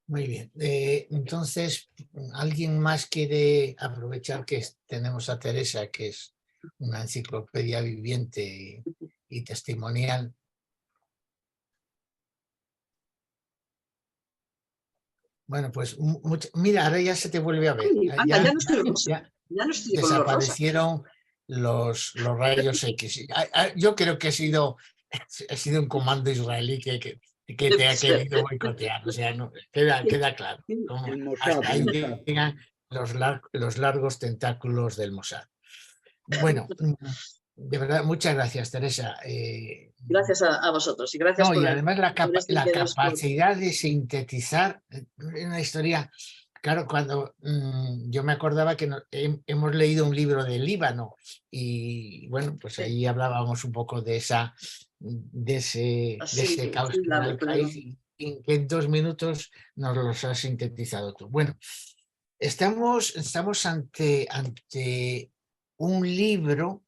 Muy bien. Entonces, ¿alguien más quiere aprovechar que tenemos a Teresa, que es una enciclopedia viviente y testimonial? Bueno, pues mira, ahora ya se te vuelve a ver. Sí, ya no estoy con desaparecieron los rayos X. Yo creo que ha sido un comando israelí que te ha querido boicotear. O sea, no, queda claro. Hasta ahí llegan los largos tentáculos del Mossad. Bueno, de verdad, muchas gracias, Teresa. Gracias a vosotros y gracias y además la capacidad de sintetizar una historia. Claro, cuando yo me acordaba que hemos leído un libro del Líbano y bueno, pues ahí hablábamos un poco de ese caos en el país y en 2 minutos nos los has sintetizado tú. Bueno, estamos ante un libro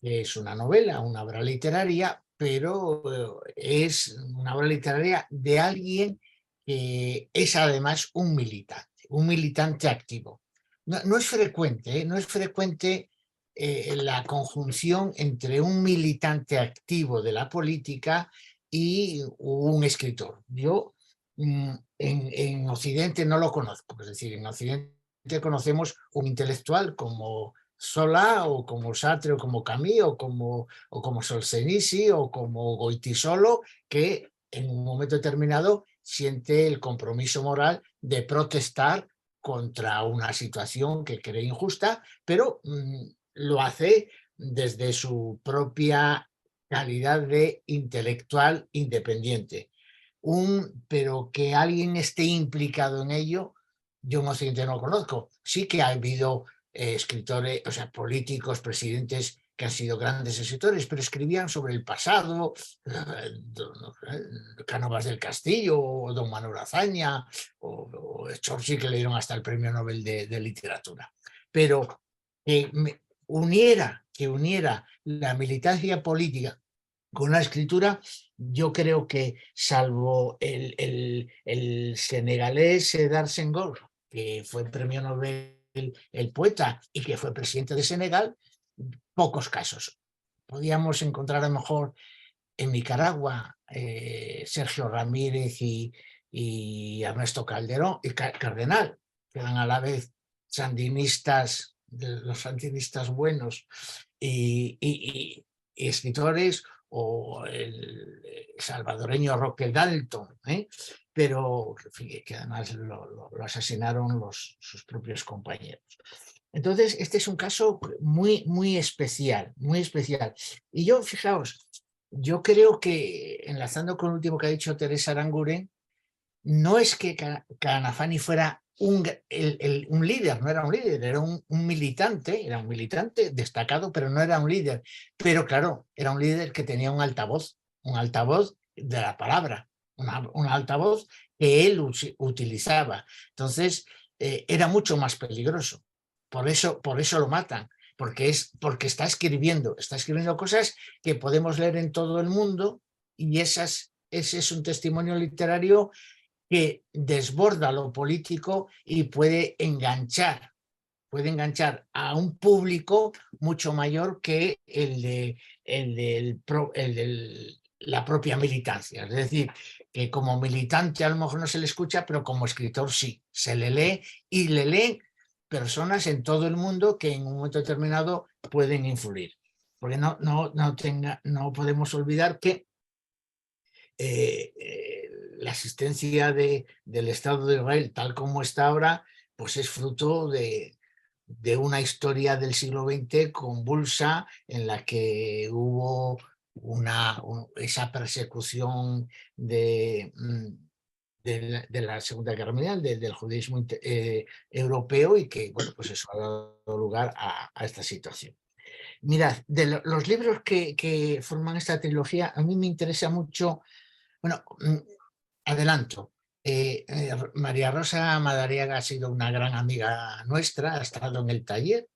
que es una novela, una obra literaria, pero es una obra literaria de alguien que es además un militante activo. no es frecuente, no es frecuente la conjunción entre un militante activo de la política y un escritor. Yo en Occidente no lo conozco, es decir, en Occidente conocemos un intelectual como Solá o como Sartre o como Camus o como Solzhenitsyn o como Goytisolo, que en un momento determinado siente el compromiso moral de protestar contra una situación que cree injusta, pero lo hace desde su propia calidad de intelectual independiente. Pero que alguien esté implicado en ello, yo en Occidente no lo conozco. Sí que ha habido escritores, o sea, políticos, presidentes que han sido grandes escritores, pero escribían sobre el pasado, Cánovas del Castillo, o don Manuel Azaña, o Churchill, que le dieron hasta el premio Nobel de literatura. Pero que uniera la militancia política con la escritura, yo creo que salvo el senegalés Sédar Senghor, que fue premio Nobel el poeta y que fue presidente de Senegal, pocos casos. Podíamos encontrar a lo mejor en Nicaragua Sergio Ramírez y Ernesto Calderón y Cardenal, que eran a la vez sandinistas, los sandinistas buenos y escritores, o el salvadoreño Roque Dalton, pero que además lo asesinaron sus propios compañeros. Entonces, este es un caso muy, muy especial, muy especial. Y yo, fijaos, yo creo que, enlazando con lo último que ha dicho Teresa Aranguren, no es que Kanafani fuera un líder, no era un líder, era un militante destacado, pero no era un líder. Pero claro, era un líder que tenía un altavoz de la palabra, un altavoz que él utilizaba. Entonces, era mucho más peligroso. Por eso lo matan, porque está escribiendo cosas que podemos leer en todo el mundo, y ese es un testimonio literario que desborda lo político y puede enganchar a un público mucho mayor que el de la propia militancia. Es decir, que como militante a lo mejor no se le escucha, pero como escritor sí, se le lee, y le leen personas en todo el mundo que en un momento determinado pueden influir. Porque no podemos olvidar que la existencia del Estado de Israel tal como está ahora, pues es fruto de una historia del siglo XX convulsa, en la que hubo esa persecución de la Segunda Guerra Mundial, del judaísmo europeo, y que, bueno, pues eso ha dado lugar a esta situación. Mirad, de los libros que forman esta trilogía, a mí me interesa mucho. Bueno, adelanto. María Rosa Madariaga ha sido una gran amiga nuestra, ha estado en el taller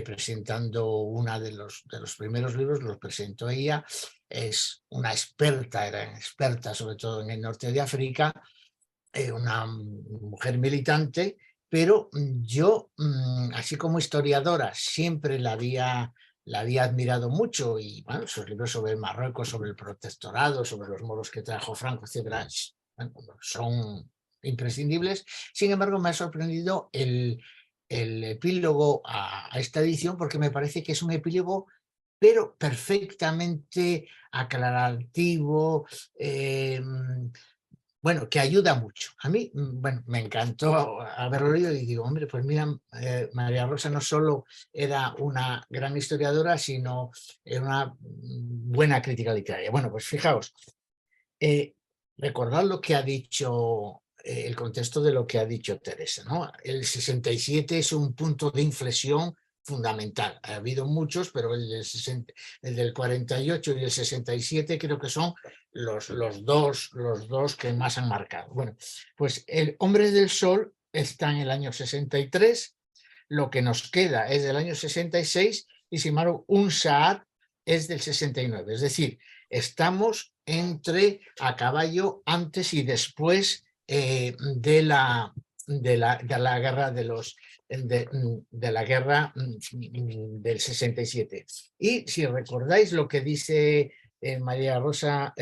presentando uno de los primeros libros, los presentó ella. Es una experta, era experta sobre todo en el norte de África, una mujer militante, pero yo, así como historiadora, siempre la había admirado mucho, y bueno, sus libros sobre Marruecos, sobre el protectorado, sobre los moros que trajo Franco, etc., son imprescindibles. Sin embargo, me ha sorprendido el epílogo a esta edición, porque me parece que es un epílogo pero perfectamente aclarativo, bueno, que ayuda mucho. A mí, bueno, me encantó haberlo leído y digo, hombre, pues mira, María Rosa no solo era una gran historiadora, sino era una buena crítica literaria. Bueno, pues fijaos, recordad lo que ha dicho, el contexto de lo que ha dicho Teresa, ¿no? El 67 es un punto de inflexión fundamental. Ha habido muchos, pero el del 48 y el 67 creo que son los dos que más han marcado. Bueno, pues El Hombre del Sol está en el año 63, lo que nos queda es del año 66, y sin embargo Un Saad es del 69. Es decir, estamos a caballo antes y después de la guerra de de la guerra del 67. Y si recordáis lo que dice Rosa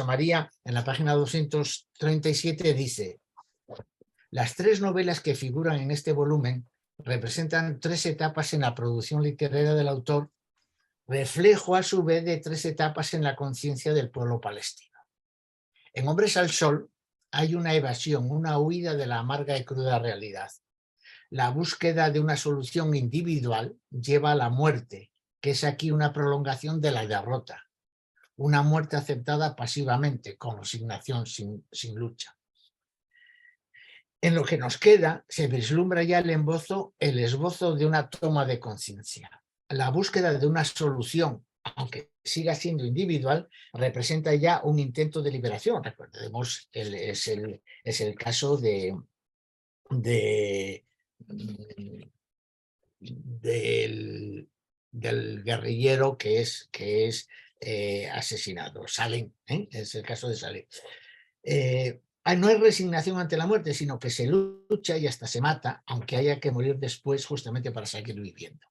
María en la página 237, dice: las 3 novelas que figuran en este volumen representan 3 etapas en la producción literaria del autor, reflejo a su vez de 3 etapas en la conciencia del pueblo palestino. En Hombres al Sol hay una evasión, una huida de la amarga y cruda realidad. La búsqueda de una solución individual lleva a la muerte, que es aquí una prolongación de la derrota. Una muerte aceptada pasivamente, con resignación, sin lucha. En lo que nos queda, se vislumbra ya el esbozo de una toma de conciencia. La búsqueda de una solución, aunque siga siendo individual, representa ya un intento de liberación. Recordemos, es el caso del guerrillero que es asesinado, Salem, es el caso de Salem. No hay resignación ante la muerte, sino que se lucha y hasta se mata, aunque haya que morir después justamente para seguir viviendo.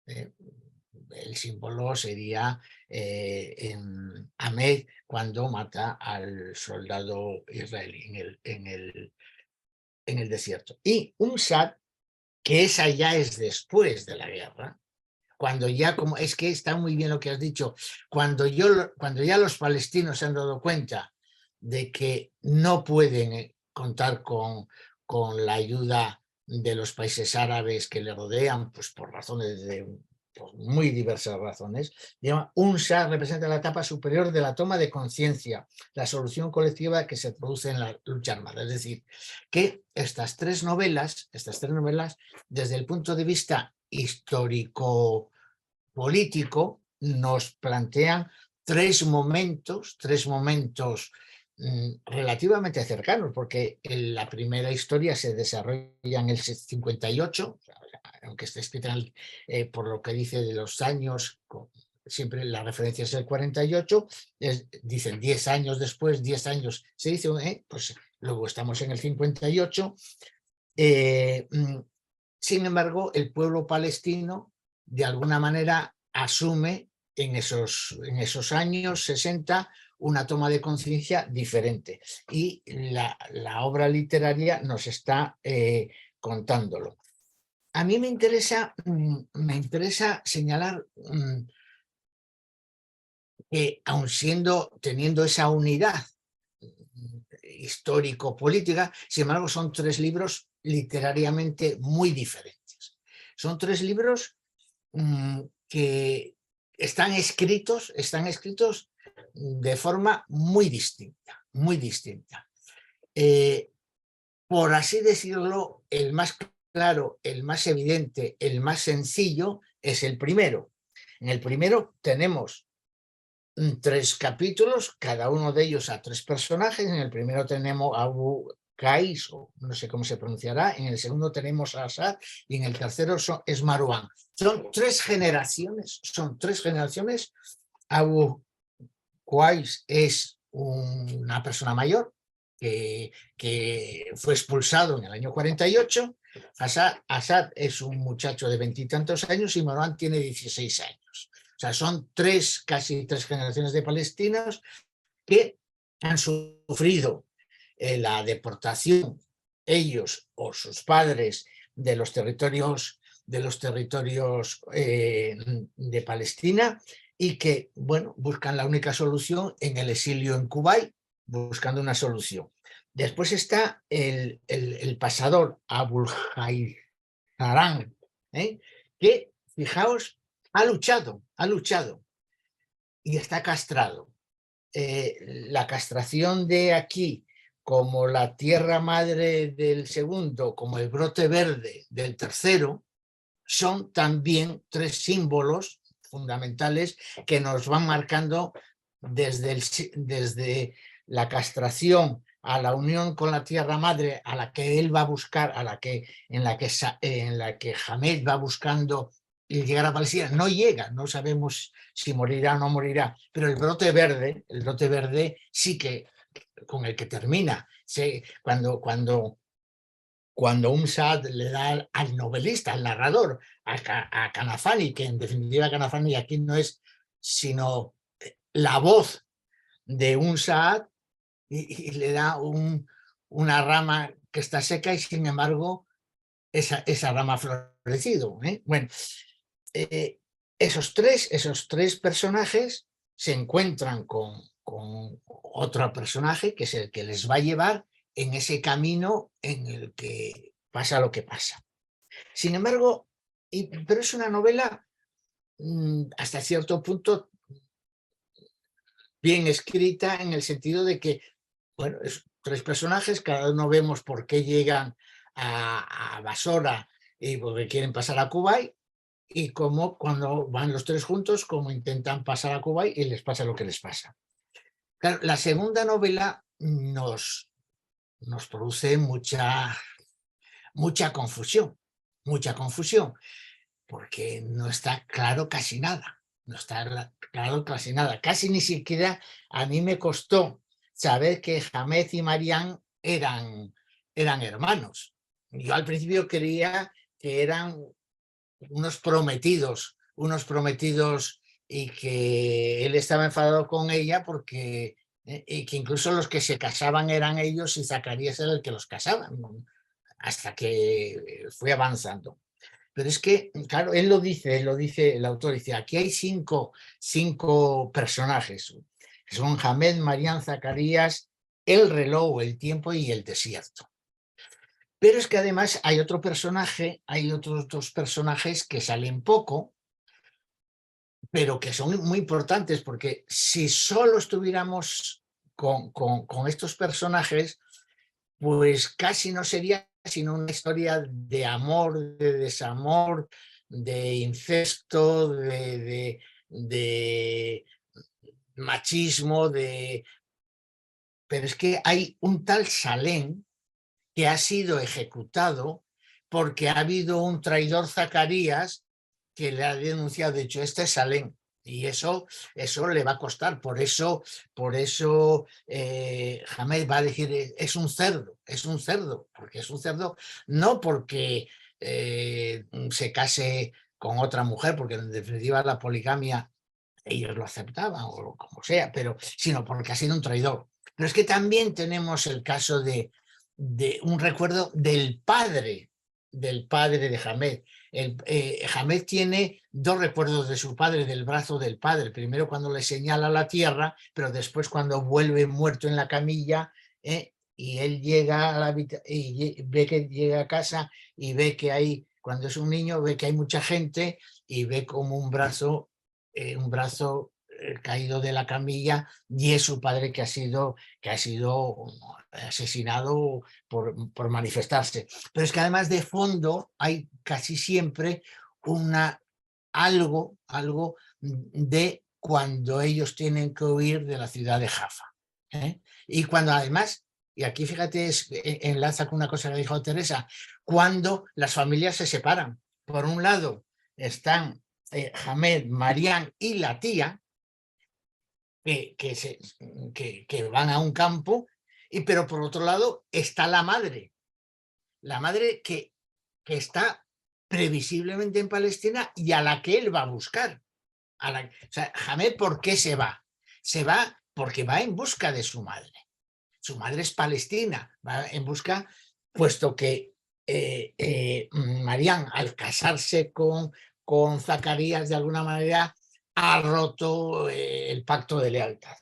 El símbolo sería en Ahmed cuando mata al soldado israelí en el desierto. Y Sad, que esa ya es después de la guerra, cuando ya, como es que está muy bien lo que has dicho, cuando ya los palestinos se han dado cuenta de que no pueden contar con la ayuda de los países árabes que le rodean, pues por muy diversas razones. UNSA representa la etapa superior de la toma de conciencia, la solución colectiva que se produce en la lucha armada. Es decir, que estas tres novelas, desde el punto de vista histórico-político, nos plantean tres momentos relativamente cercanos, porque la primera historia se desarrolla en el 58, aunque está escrita por lo que dice de los años, siempre la referencia es el 48, dicen 10 años después, 10 años, se dice, pues luego estamos en el 58. Sin embargo, el pueblo palestino de alguna manera asume en esos años 60 una toma de conciencia diferente, y la obra literaria nos está contándolo. A mí me interesa señalar que aun teniendo esa unidad histórico-política, sin embargo son tres libros literariamente muy diferentes. Son tres libros que están escritos de forma muy distinta. Por así decirlo, el más claro, el más evidente, el más sencillo es el primero. En el primero tenemos 3 capítulos, cada uno de ellos a 3 personajes. En el primero tenemos a Abu Qais, o no sé cómo se pronunciará, en el segundo tenemos a Asad y en el tercero es Marwan. Son 3 generaciones, Abu Qais es una persona mayor que fue expulsado en el año 48, Asad es un muchacho de 20 y tantos años y Marwan tiene 16 años. O sea, son casi tres generaciones de palestinos que han sufrido la deportación, ellos o sus padres, de los territorios de Palestina, y que, bueno, buscan la única solución en el exilio en Kuwait, buscando una solución. Después está el pasador Abul Haytham, que, fijaos, ha luchado y está castrado. La castración de aquí, como la tierra madre del segundo, como el brote verde del tercero, son también 3 símbolos fundamentales que nos van marcando desde la castración a la unión con la tierra madre, a la que él va a buscar, en la que Hamed va buscando y llegar a Palestina. No llega, no sabemos si morirá o no morirá, pero el brote verde sí que con el que termina. Cuando cuando un Saad le da al novelista, al narrador, a Kanafani, que en definitiva Kanafani aquí no es sino la voz de un Saad, y le da una rama que está seca y sin embargo esa rama ha florecido. Bueno, esos tres personajes se encuentran con otro personaje que es el que les va a llevar en ese camino en el que pasa lo que pasa. Sin embargo, pero es una novela hasta cierto punto bien escrita, en el sentido de que, bueno, es tres personajes, cada uno vemos por qué llegan a Basora y porque quieren pasar a Kuwait, y cómo cuando van los tres juntos, cómo intentan pasar a Kuwait y les pasa lo que les pasa. Claro, la segunda novela nos produce mucha confusión, porque no está claro casi nada, no está claro casi nada. Casi ni siquiera a mí me costó saber que Hamed y Marian eran hermanos. Yo al principio creía que eran unos prometidos y que él estaba enfadado con ella porque y que incluso los que se casaban eran ellos y Zacarías era el que los casaba, hasta que fue avanzando. Pero es que, claro, él lo dice, el autor dice, aquí hay cinco personajes, que son Hamed, Marian, Zacarías, el reloj, el tiempo y el desierto. Pero es que además hay otros dos personajes que salen poco, pero que son muy importantes, porque si solo estuviéramos con estos personajes, pues casi no sería sino una historia de amor, de desamor, de incesto, de machismo, pero es que hay un tal Salem que ha sido ejecutado porque ha habido un traidor, Zacarías, que le ha denunciado. De hecho, este es Salem, y eso le va a costar. Por eso Hamed va a decir, es un cerdo, porque es un cerdo, no porque se case con otra mujer, porque en definitiva la poligamia ellos lo aceptaban, o como sea, sino porque ha sido un traidor. Pero es que también tenemos el caso de un recuerdo del padre de Hamed. Hamed tiene dos recuerdos de su padre, del brazo del padre. Primero cuando le señala la tierra, pero después cuando vuelve muerto en la camilla, y él llega a y ve que llega a casa y ve que hay, cuando es un niño, ve que hay mucha gente y ve como un brazo caído de la camilla, y es su padre que ha sido asesinado por manifestarse. Pero es que además de fondo hay casi siempre algo de cuando ellos tienen que huir de la ciudad de Jaffa. Y cuando además, y aquí fíjate, enlaza con una cosa que dijo Teresa, cuando las familias se separan. Por un lado están Hamed, Marian y la tía, que van a un campo, pero por otro lado está la madre que está previsiblemente en Palestina y a la que él va a buscar. O sea, Hamed, ¿por qué se va? Se va porque va en busca de su madre. Su madre es palestina, va en busca, puesto que Marian, al casarse con Zacarías, de alguna manera ha roto el pacto de lealtad.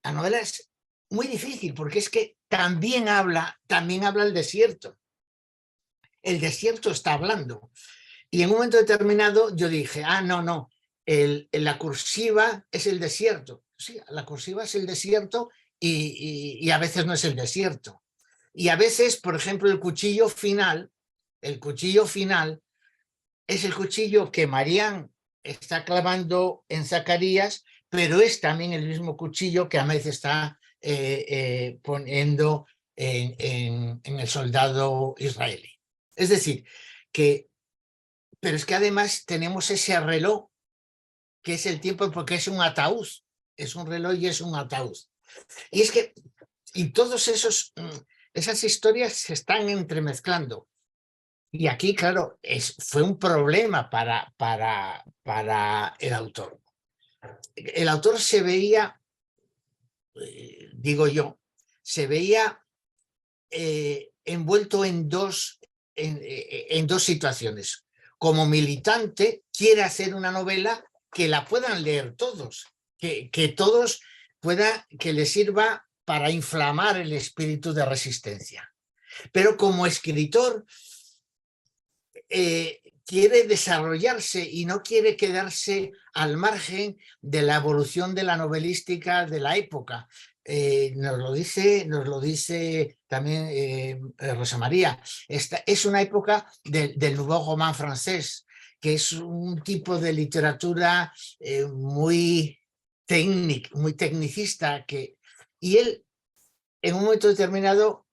La novela es muy difícil porque es que también habla el desierto. El desierto está hablando. Y en un momento determinado yo dije, no, la cursiva es el desierto. Sí, la cursiva es el desierto y a veces no es el desierto. Y a veces, por ejemplo, el cuchillo final es el cuchillo que Marian está clavando en Zacarías, pero es también el mismo cuchillo que Hamed está poniendo en el soldado israelí. Es decir, pero es que además tenemos ese reloj que es el tiempo, porque es un ataúd, es un reloj y es un ataúd. Y es que, y todos esos esas historias se están entremezclando. Y aquí, claro, fue un problema para el autor. El autor se veía, digo yo, se veía envuelto en dos situaciones. Como militante, quiere hacer una novela que la puedan leer todos, que todos que les sirva para inflamar el espíritu de resistencia. Pero como escritor, quiere desarrollarse y no quiere quedarse al margen de la evolución de la novelística de la época. Nos lo dice también Rosa María. Esta es una época del Nouveau Roman francés, que es un tipo de literatura muy tecnicista, y él, en un momento determinado,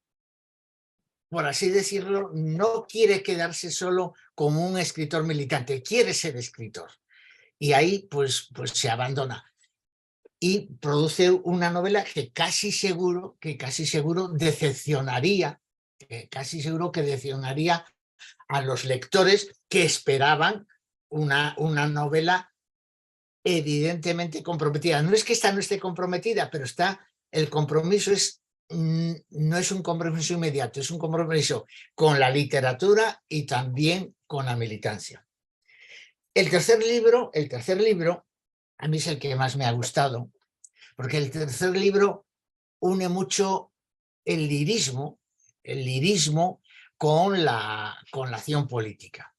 por así decirlo, no quiere quedarse solo como un escritor militante, quiere ser escritor. Y ahí pues se abandona. Y produce una novela que casi seguro decepcionaría, a los lectores que esperaban una novela evidentemente comprometida. No es que esta no esté comprometida, pero el compromiso no es un compromiso inmediato, es un compromiso con la literatura y también con la militancia. El tercer libro, a mí es el que más me ha gustado, porque el tercer libro une mucho el lirismo con la acción política.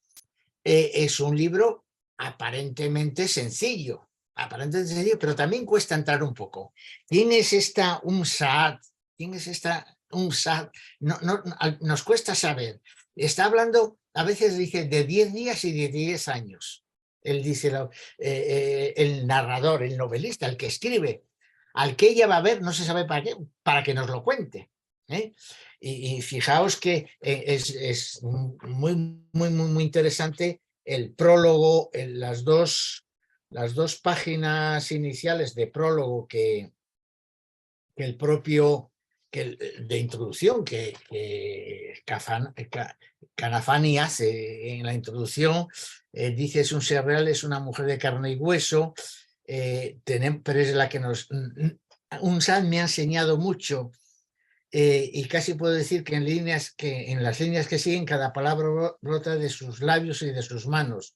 Es un libro aparentemente sencillo, pero también cuesta entrar un poco. Tienes nos cuesta saber. Está hablando, a veces dice, de 10 días y de 10 años. Él dice, el narrador, el novelista, el que escribe, al que ella va a ver, no se sabe para qué, para que nos lo cuente. Y fijaos que es muy, muy, muy, muy interesante el prólogo, las dos páginas iniciales de prólogo de introducción que Canafani hace en la introducción. Dice: es un ser real, es una mujer de carne y hueso, pero es la que Unsan me ha enseñado mucho. Y casi puedo decir que en las líneas que siguen, cada palabra brota de sus labios y de sus manos,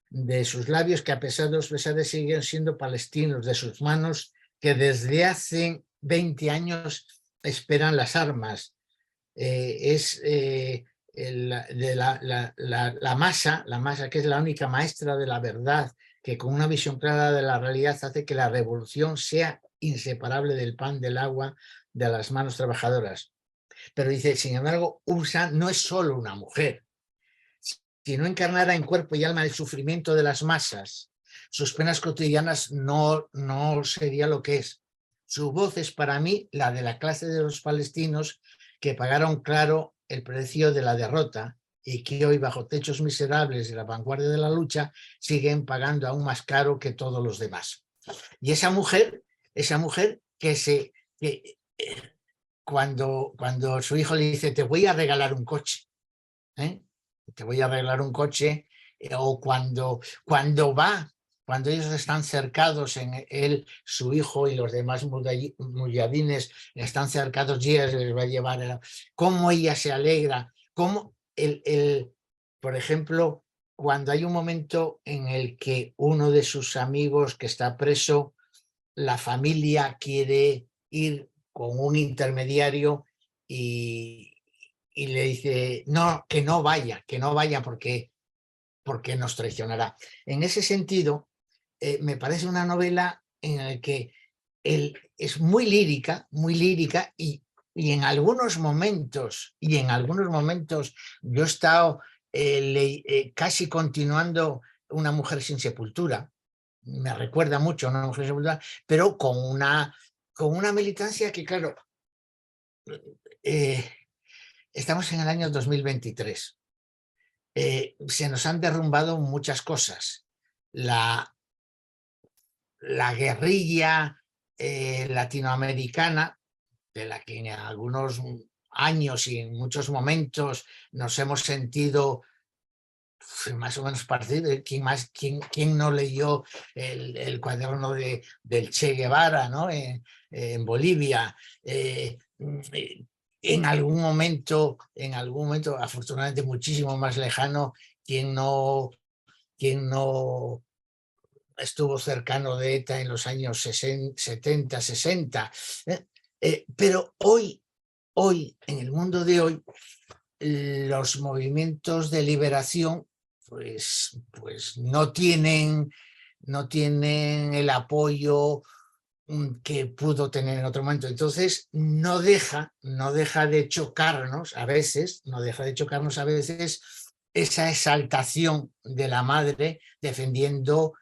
de sus labios que a pesar de los pesares siguen siendo palestinos, de sus manos que desde hace 20 años esperan las armas. La masa que es la única maestra de la verdad, que con una visión clara de la realidad hace que la revolución sea inseparable del pan, del agua, de las manos trabajadoras. Pero dice, sin embargo, Unsan no es solo una mujer. Si no encarnara en cuerpo y alma el sufrimiento de las masas, sus penas cotidianas no sería lo que es. Su voz es para mí la de la clase de los palestinos que pagaron claro el precio de la derrota y que hoy, bajo techos miserables de la vanguardia de la lucha, siguen pagando aún más caro que todos los demás. Y esa mujer que cuando su hijo le dice: te voy a regalar un coche, te voy a regalar un coche, o cuando ellos están cercados en él, su hijo y los demás muyadines están cercados, y les va a llevar, cómo ella se alegra, cómo por ejemplo, cuando hay un momento en el que uno de sus amigos que está preso, la familia quiere ir con un intermediario y le dice que no vaya porque nos traicionará. En ese sentido, me parece una novela en la que es muy lírica y en algunos momentos yo he estado casi continuando Una mujer sin sepultura. Me recuerda mucho a Una mujer sin sepultura, pero con una militancia que, claro, estamos en el año 2023. Se nos han derrumbado muchas cosas. La guerrilla latinoamericana, de la que algunos años y en muchos momentos nos hemos sentido más o menos parecido. ¿Quién no leyó el cuaderno del Che Guevara, ¿no? En Bolivia? En algún momento, afortunadamente muchísimo más lejano, quien no estuvo cercano de ETA en los años 70, 60. Pero hoy, en el mundo de hoy, los movimientos de liberación pues no tienen el apoyo que pudo tener en otro momento. Entonces no deja de chocarnos a veces, esa exaltación de la madre defendiendo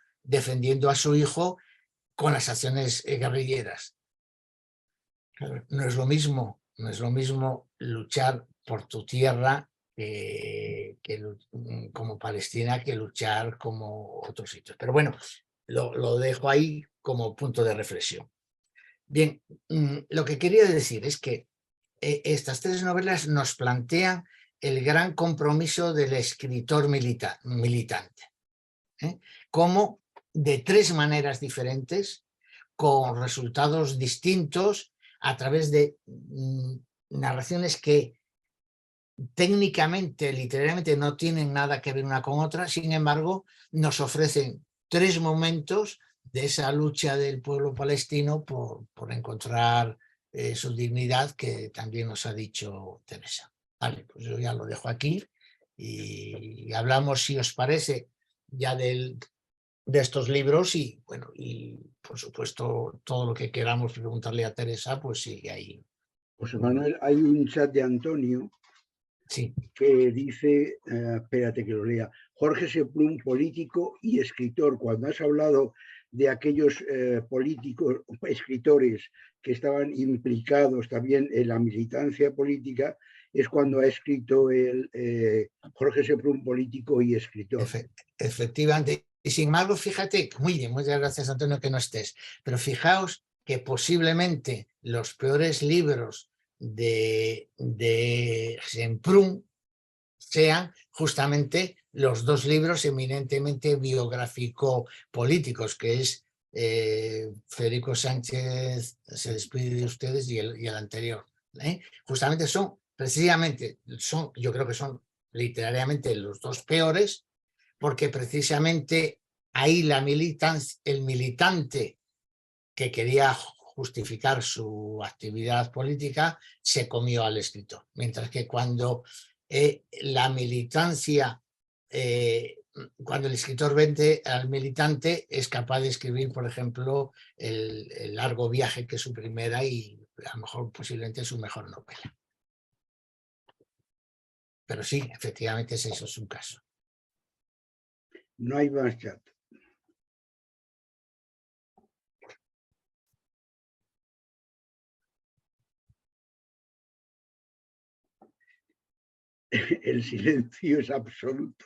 a su hijo con las acciones guerrilleras. Claro, no es lo mismo luchar por tu tierra como Palestina que luchar como otros sitios. Pero bueno, lo dejo ahí como punto de reflexión. Bien, lo que quería decir es que estas tres novelas nos plantean el gran compromiso del escritor militante, como de tres maneras diferentes, con resultados distintos, a través de narraciones que técnicamente, literalmente, no tienen nada que ver una con otra. Sin embargo, nos ofrecen tres momentos de esa lucha del pueblo palestino por encontrar su dignidad, que también nos ha dicho Teresa. Vale, pues yo ya lo dejo aquí y hablamos, si os parece, ya de estos libros y, bueno, y por supuesto todo lo que queramos preguntarle a Teresa, pues sigue ahí. José Manuel, hay un chat de Antonio sí, que dice, espérate que lo lea, Jorge Semprún, político y escritor. Cuando has hablado de aquellos políticos, escritores que estaban implicados también en la militancia política, es cuando ha escrito el Jorge Semprún, político y escritor. Efectivamente. Y sin embargo, fíjate, muy bien, muchas gracias Antonio que no estés, pero fijaos que posiblemente los peores libros de Semprún sean justamente los dos libros eminentemente biográfico-políticos, que es Federico Sánchez se despide de ustedes y el anterior. Justamente yo creo que son literariamente los dos peores, porque precisamente ahí el militante que quería justificar su actividad política se comió al escritor, mientras que cuando la militancia, cuando el escritor vende al militante, es capaz de escribir, por ejemplo, el largo viaje, que es su primera y a lo mejor posiblemente su mejor novela. Pero sí, efectivamente eso es un caso. No hay más chat. El silencio es absoluto.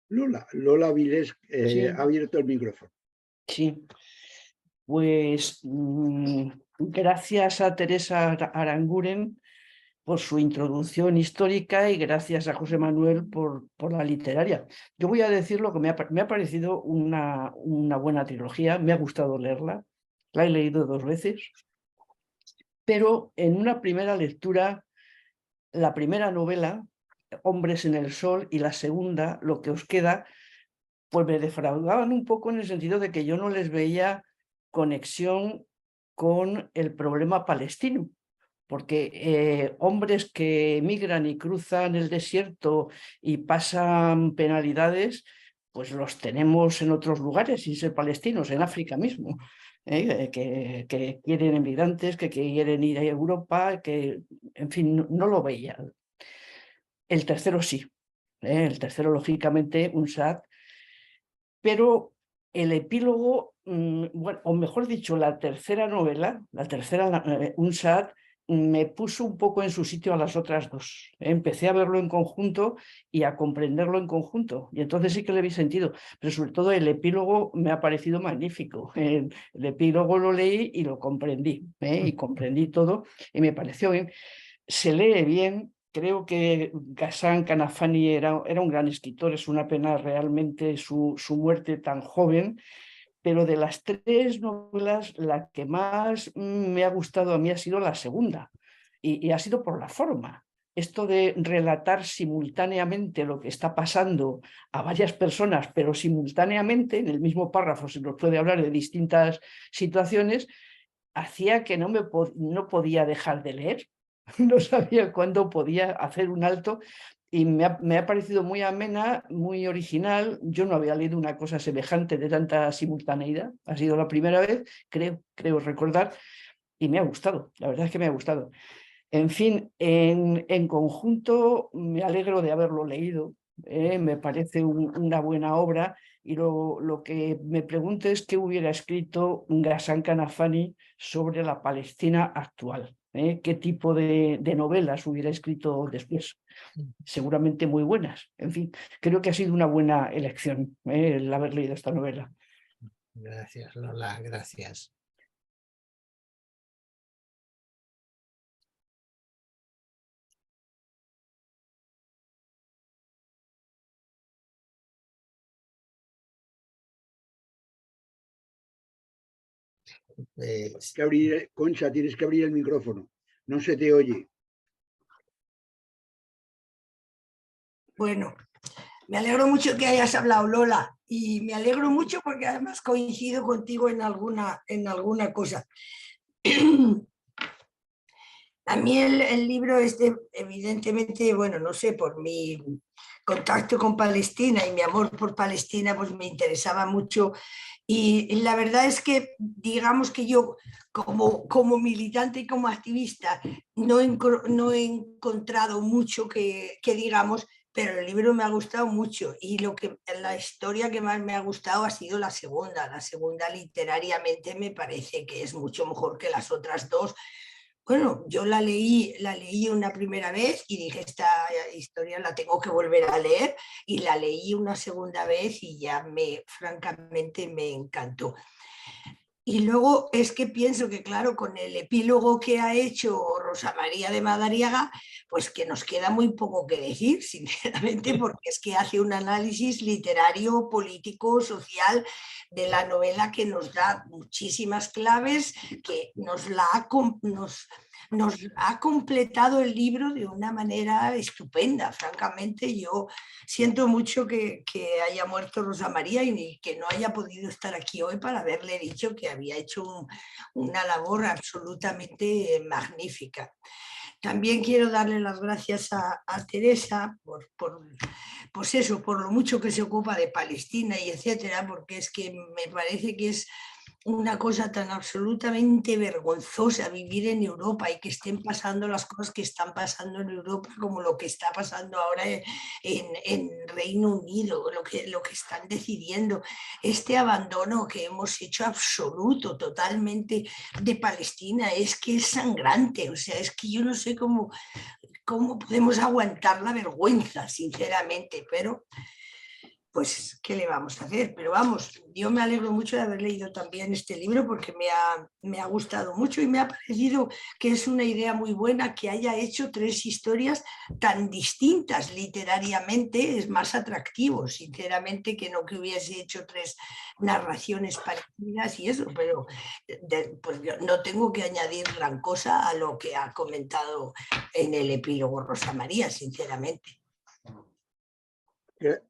Lola Vilés Sí. ha abierto el micrófono. Sí, pues gracias a Teresa Aranguren por su introducción histórica y gracias a José Manuel por la literaria. Yo voy a decir lo que me ha parecido una buena trilogía, me ha gustado leerla, la he leído 2 veces, pero en una primera lectura, la primera novela, Hombres en el Sol, y la segunda, Lo que os queda, pues me defraudaban un poco en el sentido de que yo no les veía conexión con el problema palestino, porque hombres que emigran y cruzan el desierto y pasan penalidades, pues los tenemos en otros lugares sin ser palestinos, en África mismo, que quieren emigrantes, que quieren ir a Europa, que, en fin, no lo veía. El tercero sí, el tercero lógicamente un Saad, pero el epílogo, bueno, o mejor dicho, la tercera novela, un Saad, me puso un poco en su sitio a las otras dos. Empecé a verlo en conjunto y a comprenderlo en conjunto. Y entonces sí que le vi sentido. Pero sobre todo el epílogo me ha parecido magnífico. El epílogo lo leí y lo comprendí. Y comprendí todo y me pareció bien. Se lee bien. Creo que Ghassan Kanafani era un gran escritor. Es una pena realmente su muerte tan joven. Pero de las tres novelas, la que más me ha gustado a mí ha sido la segunda, y ha sido por la forma. Esto de relatar simultáneamente lo que está pasando a varias personas, pero simultáneamente, en el mismo párrafo se nos puede hablar de distintas situaciones, hacía que no podía dejar de leer. No sabía cuándo podía hacer un alto y me ha parecido muy amena, muy original. Yo no había leído una cosa semejante de tanta simultaneidad. Ha sido la primera vez, creo recordar, y me ha gustado. La verdad es que me ha gustado. En fin, en conjunto me alegro de haberlo leído. Me parece una buena obra, y lo que me pregunto es qué hubiera escrito Ghassan Kanafani sobre la Palestina actual. ¿Qué tipo de novelas hubiera escrito después? Seguramente muy buenas. En fin, creo que ha sido una buena elección el haber leído esta novela. Gracias, Lola, gracias. Concha, tienes que abrir el micrófono. No se te oye. Bueno, me alegro mucho que hayas hablado, Lola, y me alegro mucho porque además coincido contigo en alguna cosa. A mí el libro evidentemente, bueno, no sé, por mi contacto con Palestina y mi amor por Palestina, pues me interesaba mucho. Y la verdad es que, digamos que yo, como militante y como activista, no he encontrado mucho que digamos, pero el libro me ha gustado mucho, y la historia que más me ha gustado ha sido la segunda. La segunda literariamente me parece que es mucho mejor que las otras dos. Bueno, yo la leí una primera vez y dije, esta historia la tengo que volver a leer, y la leí una segunda vez y ya francamente me encantó. Y luego es que pienso que, claro, con el epílogo que ha hecho Rosa María de Madariaga, pues que nos queda muy poco que decir, sinceramente, porque es que hace un análisis literario, político, social de la novela que nos da muchísimas claves, que nos ha completado el libro de una manera estupenda. Francamente, yo siento mucho que haya muerto Rosa María y que no haya podido estar aquí hoy para haberle dicho que había hecho una labor absolutamente magnífica. También quiero darle las gracias a Teresa pues eso, por lo mucho que se ocupa de Palestina y etcétera, porque es que me parece que es una cosa tan absolutamente vergonzosa vivir en Europa y que estén pasando las cosas que están pasando en Europa, como lo que está pasando ahora en Reino Unido, lo que están decidiendo, este abandono que hemos hecho absoluto, totalmente, de Palestina. Es que es sangrante, o sea, es que yo no sé cómo podemos aguantar la vergüenza, sinceramente, pero pues, ¿qué le vamos a hacer? Pero vamos, yo me alegro mucho de haber leído también este libro, porque me ha gustado mucho y me ha parecido que es una idea muy buena que haya hecho tres historias tan distintas literariamente. Es más atractivo, sinceramente, que no que hubiese hecho tres narraciones parecidas y eso, pero pues yo no tengo que añadir gran cosa a lo que ha comentado en el epílogo Rosa María, sinceramente.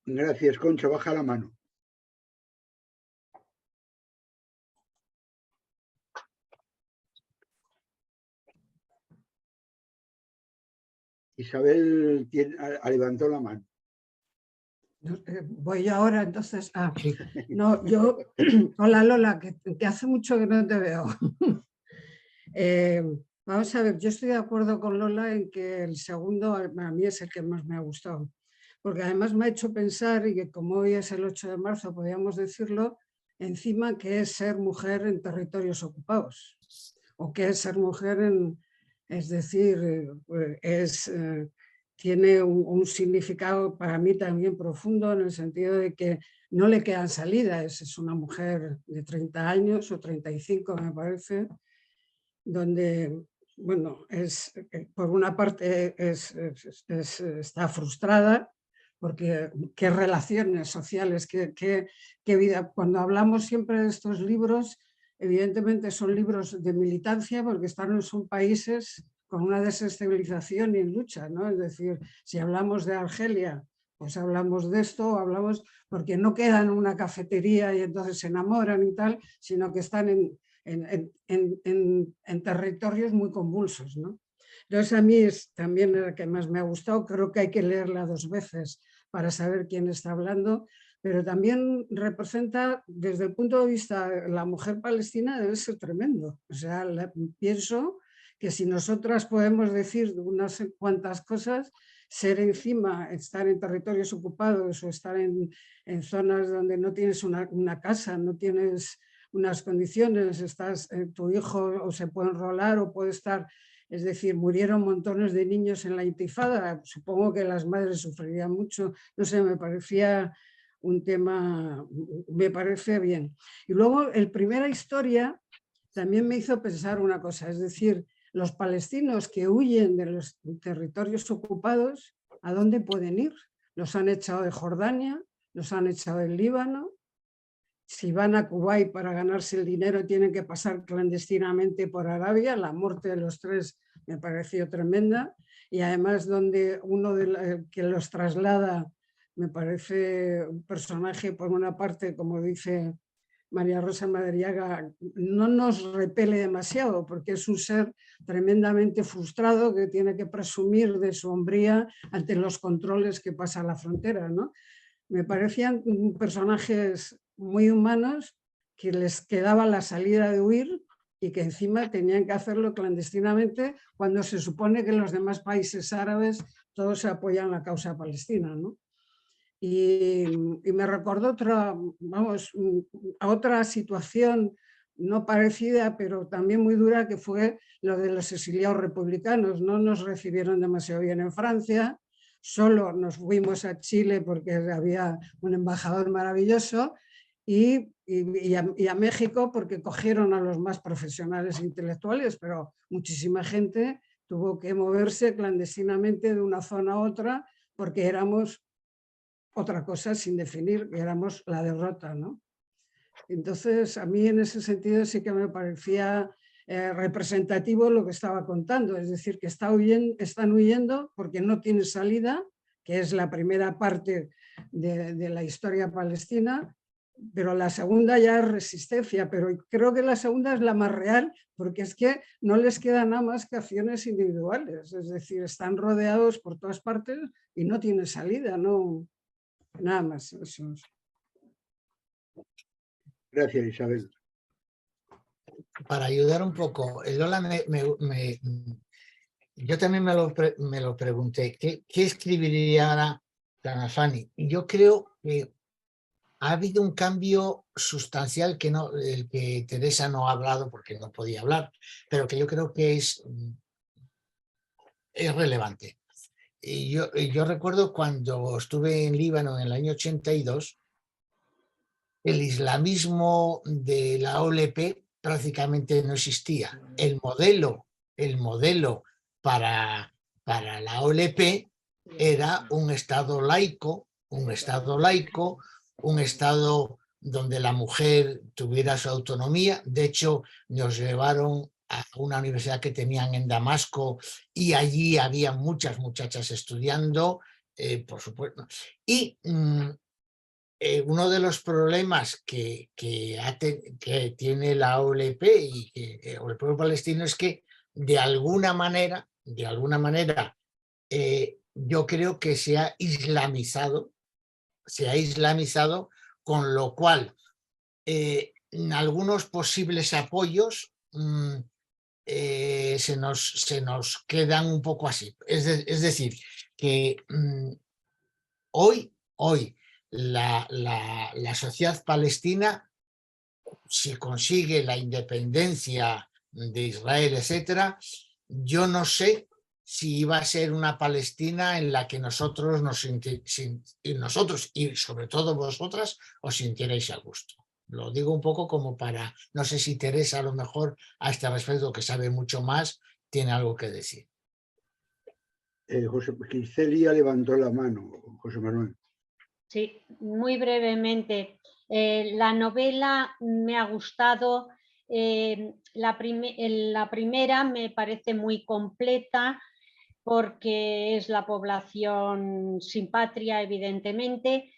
Gracias, Concha. Baja la mano. Isabel levantó la mano. Voy ahora, entonces. No, yo. Hola, Lola, que hace mucho que no te veo. Vamos a ver, yo estoy de acuerdo con Lola en que el segundo a mí es el que más me ha gustado, porque además me ha hecho pensar, y que como hoy es el 8 de marzo, podríamos decirlo, encima, que es ser mujer en territorios ocupados, o que es ser mujer en Es decir, tiene un significado para mí también profundo, en el sentido de que no le quedan salidas. Es una mujer de 30 años o 35, me parece, donde, bueno, por una parte está frustrada, porque qué relaciones sociales, qué vida. Cuando hablamos siempre de estos libros, evidentemente son libros de militancia, porque son países con una desestabilización y en lucha, ¿no? Es decir, si hablamos de Argelia, pues hablamos de esto, hablamos porque no quedan en una cafetería y entonces se enamoran y tal, sino que están en territorios muy convulsos, ¿no? Entonces a mí es también la que más me ha gustado, creo que hay que leerla 2 veces para saber quién está hablando, pero también representa, desde el punto de vista de la mujer palestina, debe ser tremendo. O sea, pienso que si nosotras podemos decir unas cuantas cosas, ser encima, estar en territorios ocupados o estar en zonas donde no tienes una casa, no tienes unas condiciones, tu hijo o se puede enrolar o puede estar, es decir, murieron montones de niños en la intifada, supongo que las madres sufrirían mucho, no sé, me parecía un tema, me parece bien. Y luego, el Primera Historia también me hizo pensar una cosa, es decir, los palestinos que huyen de los territorios ocupados, ¿a dónde pueden ir? Los han echado de Jordania, los han echado del Líbano. Si van a Kuwait para ganarse el dinero, tienen que pasar clandestinamente por Arabia. La muerte de los 3 me pareció tremenda. Y además, donde uno que los traslada, me parece un personaje, por una parte, como dice María Rosa Madariaga, no nos repele demasiado, porque es un ser tremendamente frustrado que tiene que presumir de su hombría ante los controles que pasa a la frontera, ¿no? Me parecían personajes muy humanos, que les quedaba la salida de huir y que encima tenían que hacerlo clandestinamente, cuando se supone que en los demás países árabes todos se apoyan la causa palestina, ¿no? Y me recordó a otra situación no parecida, pero también muy dura, que fue lo de los exiliados republicanos. No nos recibieron demasiado bien en Francia, solo nos fuimos a Chile porque había un embajador maravilloso, y a México porque cogieron a los más profesionales e intelectuales, pero muchísima gente tuvo que moverse clandestinamente de una zona a otra porque éramos otra cosa sin definir, que éramos la derrota, ¿no? Entonces, a mí en ese sentido sí que me parecía representativo lo que estaba contando, es decir, que están huyendo porque no tienen salida, que es la primera parte de la historia palestina, pero la segunda ya es resistencia, pero creo que la segunda es la más real, porque es que no les queda nada más que acciones individuales, es decir, están rodeados por todas partes y no tienen salida, no, nada más. Eso. Gracias, Isabel. Para ayudar un poco, Lola, yo también me lo pregunté, ¿qué escribiría ahora Kanafani? Y yo creo que ha habido un cambio sustancial el que Teresa no ha hablado porque no podía hablar, pero que yo creo que es relevante. Y yo recuerdo cuando estuve en Líbano en el año 82, el islamismo de la OLP prácticamente no existía. El modelo para la OLP era un Estado laico, un Estado donde la mujer tuviera su autonomía. De hecho, nos llevaron a una universidad que tenían en Damasco y allí había muchas muchachas estudiando, por supuesto. Y uno de los problemas que tiene la OLP y el pueblo palestino es que de alguna manera, yo creo que se ha islamizado, con lo cual algunos posibles apoyos se nos quedan un poco así. Es decir, que hoy la sociedad palestina, si consigue la independencia de Israel, etcétera, yo no sé si iba a ser una Palestina en la que nosotros y sobre todo vosotras os sintierais a gusto. Lo digo un poco como para, no sé si Teresa a lo mejor a este respecto, que sabe mucho más, tiene algo que decir. José Cristelia levantó la mano, José Manuel. Sí, muy brevemente. La novela me ha gustado. La primera me parece muy completa porque es la población sin patria, evidentemente,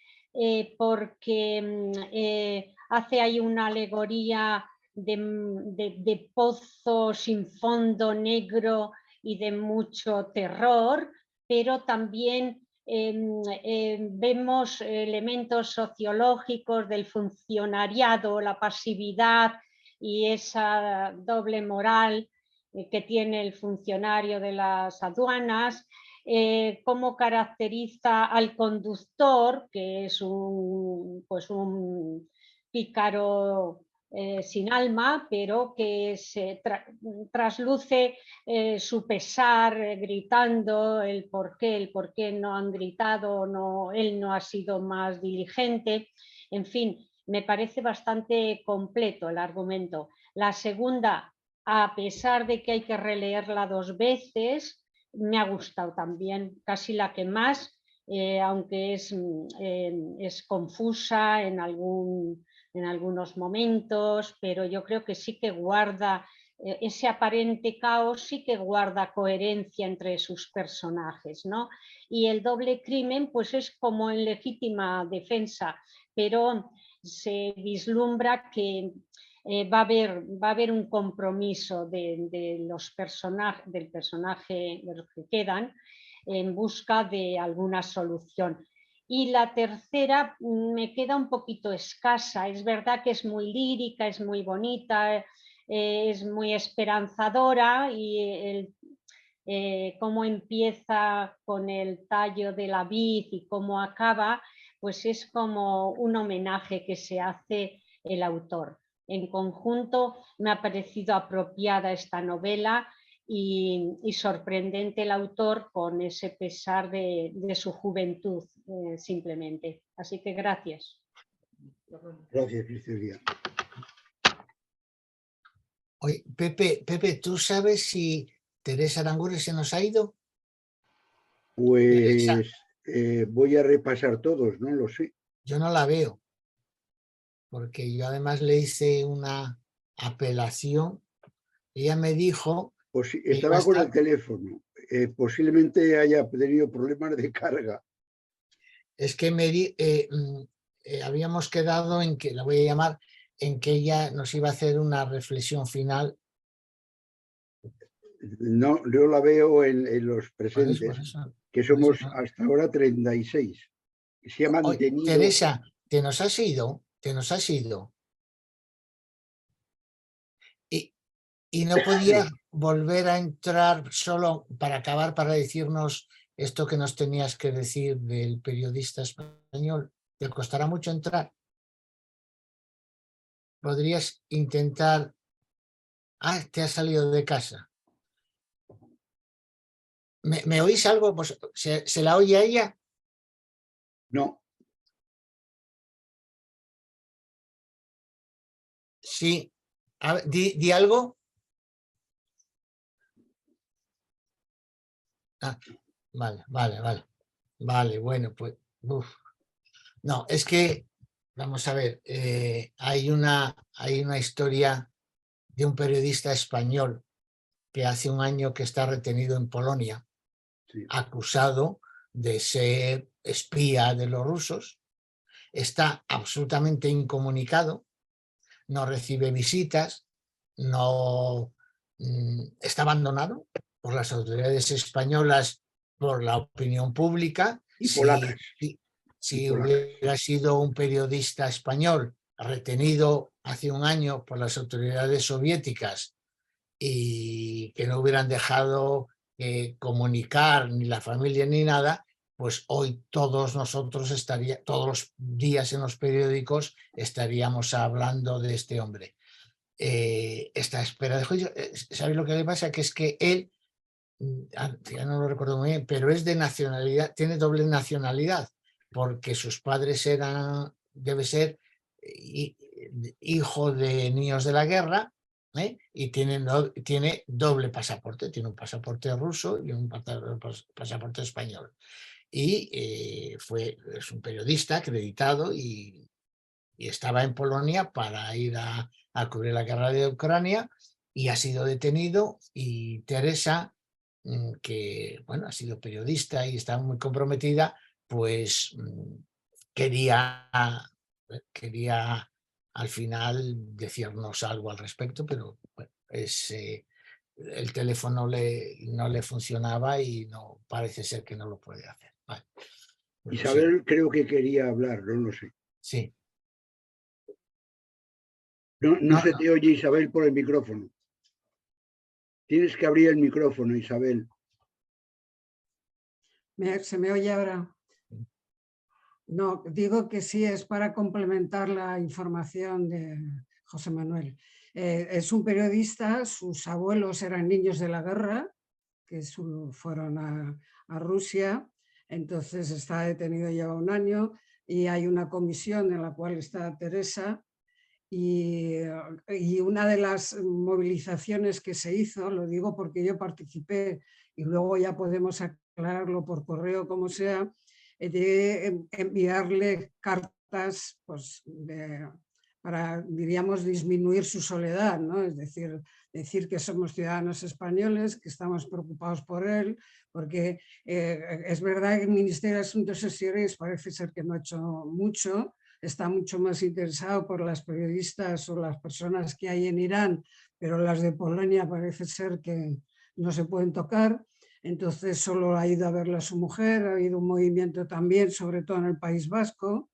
porque hace ahí una alegoría de pozo sin fondo negro y de mucho terror, pero también vemos elementos sociológicos del funcionariado, la pasividad y esa doble moral que tiene el funcionario de las aduanas, cómo caracteriza al conductor, que es un pícaro sin alma, pero que se trasluce su pesar gritando el por qué no han gritado, no, él no ha sido más diligente. En fin, me parece bastante completo el argumento. La segunda, a pesar de que hay que releerla 2 veces, me ha gustado también, casi la que más, aunque es confusa en algunos momentos, pero yo creo que sí que guarda ese aparente caos, sí que guarda coherencia entre sus personajes, ¿no? Y el doble crimen pues es como en legítima defensa, pero se vislumbra que va a haber un compromiso del personaje, de los que quedan, en busca de alguna solución. Y la tercera me queda un poquito escasa. Es verdad que es muy lírica, es muy bonita, es muy esperanzadora y cómo empieza con el tallo de la vid y cómo acaba, pues es como un homenaje que se hace el autor. En conjunto me ha parecido apropiada esta novela y sorprendente el autor con ese pesar de su juventud, simplemente. Así que gracias. Gracias, Cristelia. Oye, Pepe, ¿tú sabes si Teresa Aranguren se nos ha ido? Pues voy a repasar todos, no lo sé. Yo no la veo, porque yo además le hice una apelación. Ella me dijo... Pues estaba con el teléfono. Posiblemente haya tenido problemas de carga. Es que habíamos quedado en que, la voy a llamar, en que ella nos iba a hacer una reflexión final. No, yo la veo en los presentes, que somos hasta ahora 36. Se ha mantenido... Teresa, ¿te nos has ido? ¿Te nos has ido? Y no podía volver a entrar solo para acabar, para decirnos esto que nos tenías que decir del periodista español. ¿Te costará mucho entrar? ¿Podrías intentar? Ah, te has salido de casa. ¿Me oís algo? Pues, ¿se la oye a ella? No. Sí. A ver, di algo. Ah, vale, bueno, pues no, es que vamos a ver, hay una historia de un periodista español que hace un año que está retenido en Polonia, sí, acusado de ser espía de los rusos. Está absolutamente incomunicado, no recibe visitas, no está abandonado por las autoridades españolas, por la opinión pública. Y polacas. Si hubiera sido un periodista español retenido hace un año por las autoridades soviéticas y que no hubieran dejado comunicar ni la familia ni nada, pues hoy todos nosotros todos los días en los periódicos estaríamos hablando de este hombre. Esta espera de juicio, ¿sabéis lo que le pasa? Que es que él ya no lo recuerdo muy bien, pero es de nacionalidad, tiene doble nacionalidad, porque sus padres debe ser hijo de niños de la guerra, y tiene doble pasaporte, tiene un pasaporte ruso y un pasaporte español. Y es un periodista acreditado y estaba en Polonia para ir a cubrir la guerra de Ucrania y ha sido detenido, y Teresa, que bueno, ha sido periodista y está muy comprometida, pues quería al final decirnos algo al respecto, pero bueno, el teléfono no le funcionaba y no parece ser que no lo puede hacer. Vale. Pues Isabel creo que quería hablar, no lo sé. Sí. No se te oye, Isabel, por el micrófono. Tienes que abrir el micrófono, Isabel. ¿Se me oye ahora? No, digo que sí, es para complementar la información de José Manuel. Es un periodista, sus abuelos eran niños de la guerra, que fueron a Rusia, entonces está detenido, lleva un año, y hay una comisión en la cual está Teresa, y una de las movilizaciones que se hizo, lo digo porque yo participé y luego ya podemos aclararlo por correo como sea, de enviarle cartas pues, para, diríamos, disminuir su soledad, ¿no? Es decir que somos ciudadanos españoles, que estamos preocupados por él, porque es verdad que el Ministerio de Asuntos Exteriores parece ser que no ha hecho mucho, está mucho más interesado por las periodistas o las personas que hay en Irán, pero las de Polonia parece ser que no se pueden tocar. Entonces solo ha ido a verla a su mujer, ha habido un movimiento también, sobre todo en el País Vasco,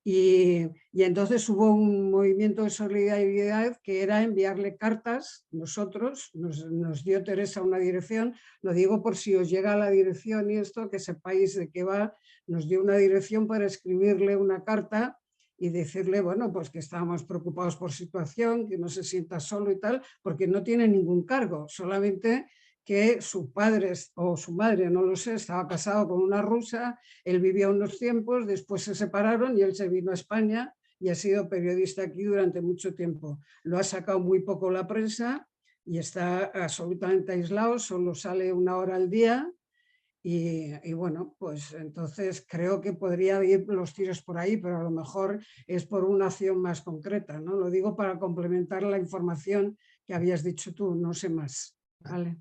y entonces hubo un movimiento de solidaridad que era enviarle cartas. Nosotros, nos dio Teresa una dirección, lo digo por si os llega la dirección y esto, que sepáis de qué va, nos dio una dirección para escribirle una carta y decirle, bueno, pues que estábamos preocupados por su situación, que no se sienta solo y tal, porque no tiene ningún cargo, solamente que su padre o su madre, no lo sé, estaba casado con una rusa, él vivió unos tiempos, después se separaron y él se vino a España y ha sido periodista aquí durante mucho tiempo. Lo ha sacado muy poco la prensa y está absolutamente aislado, solo sale 1 hora al día y bueno, pues entonces creo que podría ir los tiros por ahí, pero a lo mejor es por una acción más concreta, ¿no? Lo digo para complementar la información que habías dicho tú, no sé más, ¿vale?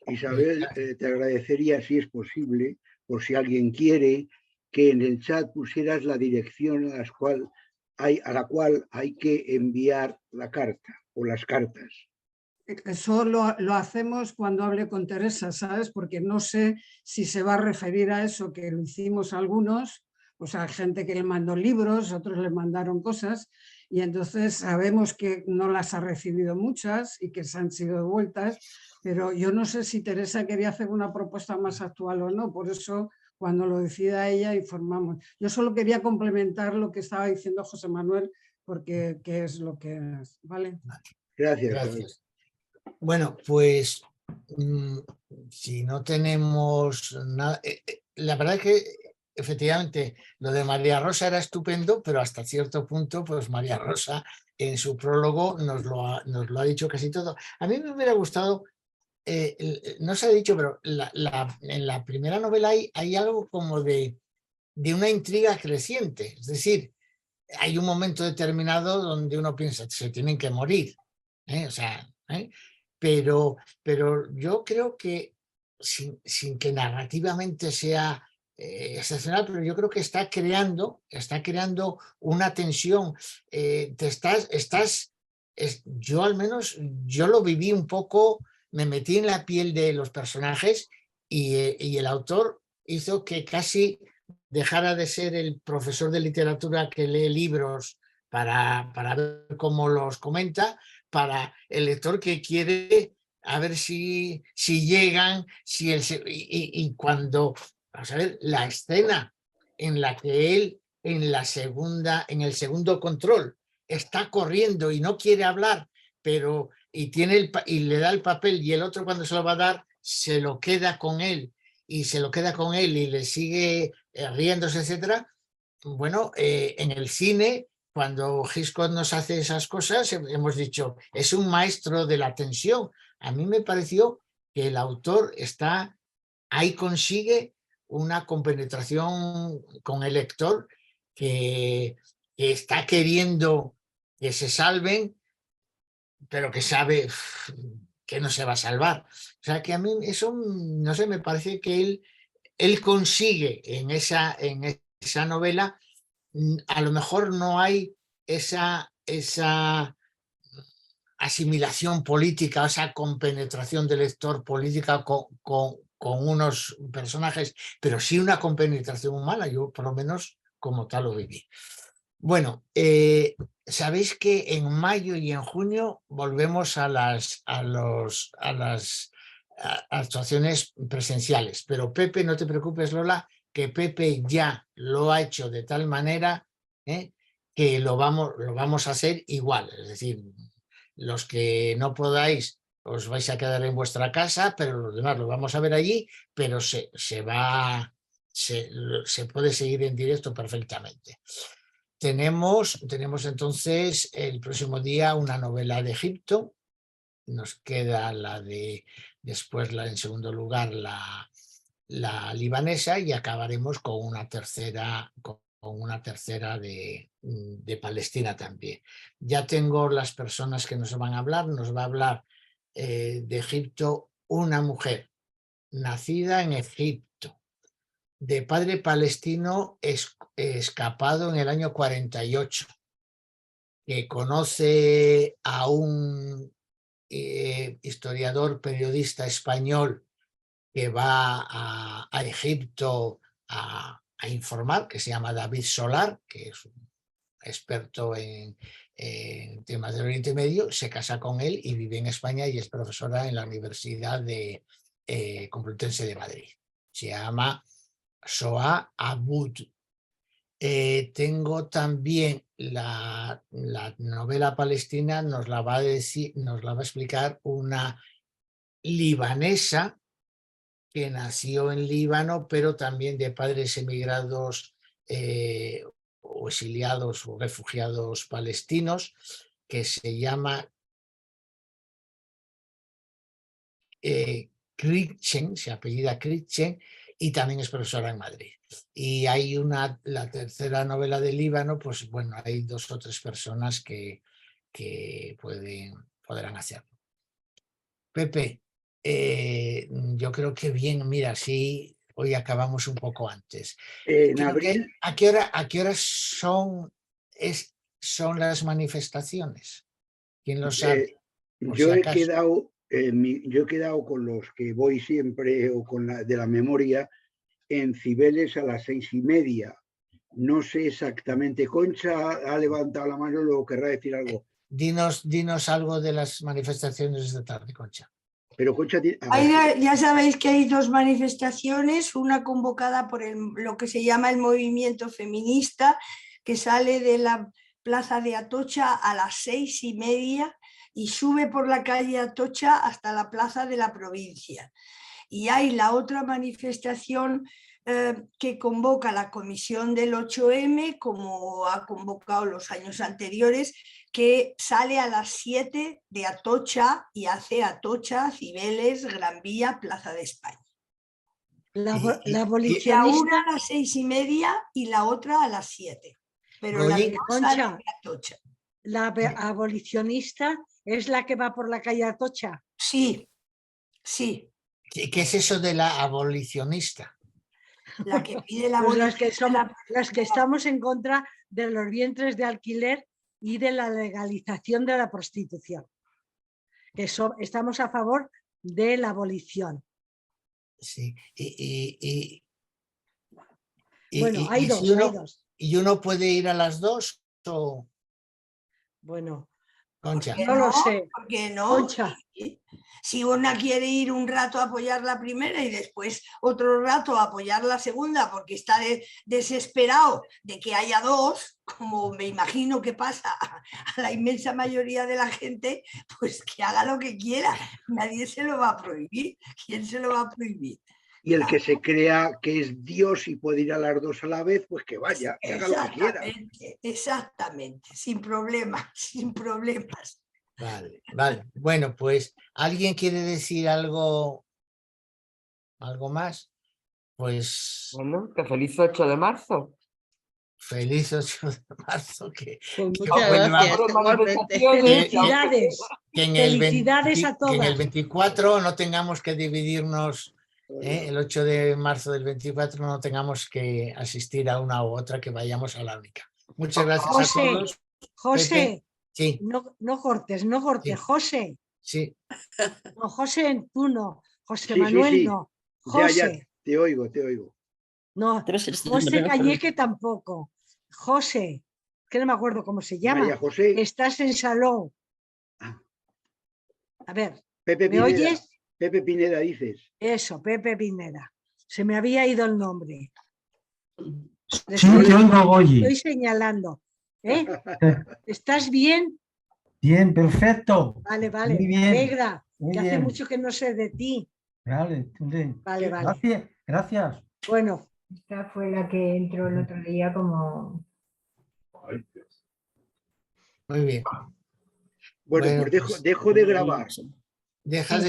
Isabel, te agradecería, si es posible, por si alguien quiere, que en el chat pusieras la dirección a la cual hay que enviar la carta o las cartas. Eso lo hacemos cuando hable con Teresa, ¿sabes? Porque no sé si se va a referir a eso, que lo hicimos algunos, o sea, gente que le mandó libros, otros le mandaron cosas, y entonces sabemos que no las ha recibido muchas y que se han sido devueltas, pero yo no sé si Teresa quería hacer una propuesta más actual o no, por eso cuando lo decida ella informamos. Yo solo quería complementar lo que estaba diciendo José Manuel, porque qué es lo que es, ¿vale? Gracias. Gracias. Bueno, pues si no tenemos nada, la verdad es que efectivamente lo de María Rosa era estupendo, pero hasta cierto punto, pues María Rosa en su prólogo nos lo ha dicho casi todo. A mí me hubiera gustado, no se ha dicho, pero en la primera novela hay algo como de una intriga creciente, es decir, hay un momento determinado donde uno piensa, se tienen que morir, o sea, pero yo creo que sin que narrativamente sea excepcional, pero yo creo que está creando una tensión. Yo al menos, yo lo viví un poco, me metí en la piel de los personajes y el autor hizo que casi dejara de ser el profesor de literatura que lee libros para ver cómo los comenta, para el lector que quiere a ver si llegan, y cuando, vamos a ver, la escena en la que él en el segundo control está corriendo y no quiere hablar, pero y le da el papel y el otro cuando se lo va a dar se lo queda con él y le sigue riéndose, etcétera. Bueno, en el cine, cuando Hitchcock nos hace esas cosas, hemos dicho, es un maestro de la tensión. A mí me pareció que el autor ahí consigue una compenetración con el lector que está queriendo que se salven, pero que sabe que no se va a salvar. O sea, que a mí eso, no sé, me parece que él consigue en esa novela, a lo mejor no hay esa asimilación política, o esa compenetración del lector política con unos personajes, pero sí una compenetración humana. Yo por lo menos como tal lo viví. Bueno, sabéis que en mayo y en junio volvemos a las actuaciones presenciales, pero Pepe, no te preocupes, Lola, que Pepe ya lo ha hecho de tal manera que lo vamos a hacer igual. Es decir, los que no podáis os vais a quedar en vuestra casa, pero los demás lo vamos a ver allí, pero se puede seguir en directo perfectamente. Tenemos entonces el próximo día una novela de Egipto, nos queda después en segundo lugar la libanesa, y acabaremos con una tercera de Palestina también. Ya tengo las personas que nos van a hablar. Nos va a hablar de Egipto una mujer nacida en Egipto, de padre palestino escapado en el año 48, que conoce a un historiador, periodista español que va a Egipto a informar, que se llama David Solar, que es un experto en temas del Oriente Medio. Se casa con él y vive en España y es profesora en la Universidad Complutense de Madrid. Se llama Soa Abud. Tengo también la novela palestina, nos la va a explicar una libanesa que nació en Líbano, pero también de padres emigrados o exiliados o refugiados palestinos, que se llama Critchen, se apellida Critchen, y también es profesora en Madrid. Y hay la tercera novela de Líbano, pues bueno, hay 2 o 3 personas que podrán hacerlo. Pepe, yo creo que bien, mira, sí, hoy acabamos un poco antes. En abril. ¿A qué hora son las manifestaciones? ¿Quién lo sabe? Yo he quedado con los que voy siempre, o con de la memoria, en Cibeles a las 6:30. No sé exactamente. Concha ha levantado la mano, luego querrá decir algo. Dinos algo de las manifestaciones de esta tarde, Concha. Pero Concha ya sabéis que hay 2 manifestaciones, una convocada por lo que se llama el movimiento feminista, que sale de la plaza de Atocha a las 6:30 y sube por la calle Atocha hasta la plaza de la provincia. Y hay la otra manifestación que convoca la comisión del 8M, como ha convocado los años anteriores, que sale a las 7 de Atocha y hace Atocha, Cibeles, Gran Vía, Plaza de España. La abolicionista. La una a las 6:30 y la otra a las 7. Pero la de Concha, Atocha. ¿La abolicionista es la que va por la calle Atocha? Sí, sí. ¿Qué es eso de la abolicionista? La que pide la pues abolición. las que estamos en contra de los vientres de alquiler y de la legalización de la prostitución. Estamos a favor de la abolición. Sí. Bueno, hay dos. ¿Y uno puede ir a las 2? Bueno, Concha. ¿Por qué No lo sé. ¿Por qué no? Concha. Si una quiere ir un rato a apoyar la primera y después otro rato a apoyar la segunda porque está desesperado de que haya dos, como me imagino que pasa a la inmensa mayoría de la gente, pues que haga lo que quiera. Nadie se lo va a prohibir. ¿Quién se lo va a prohibir? Y el que se crea que es Dios y puede ir a las dos a la vez, pues que vaya, que haga lo que quiera. Exactamente, sin problemas, sin problemas. Vale, vale. Bueno, pues, ¿alguien quiere decir algo más? Pues Bueno, que feliz 8 de marzo. feliz 8 de marzo. Que Muchas gracias, igualmente. Felicidades. que en el Felicidades a que en el todas. 24 no tengamos que dividirnos, el 8 de marzo del 24 no tengamos que asistir a una u otra, que vayamos a la única. Muchas gracias José, a todos. José, Pepe. Sí, no cortes, no cortes. Sí. José, sí. no, José, tú no. José Sí, Manuel sí. no. Ya, José, te oigo, te oigo. no. Debe ser este José nombre, ¿no? Cañeque tampoco. José, que no me acuerdo cómo se llama. María José. Estás en salón. Ah. A ver, Pepe ¿me Pineda. oyes? Pepe Pineda dices. Eso, Pepe Pineda. Se me había ido el nombre. Le Sí, estoy, te oigo, Goyi. estoy señalando. ¿Eh? ¿Estás bien? Bien, perfecto. Vale, vale. Muy Me bien. alegra, Muy que hace bien. mucho que no sé de ti. Vale, bien. Vale, vale. Gracias, gracias. Bueno, Esta fue la que entró el otro día como... Muy bien. Bueno, pues dejo de grabar. Deja de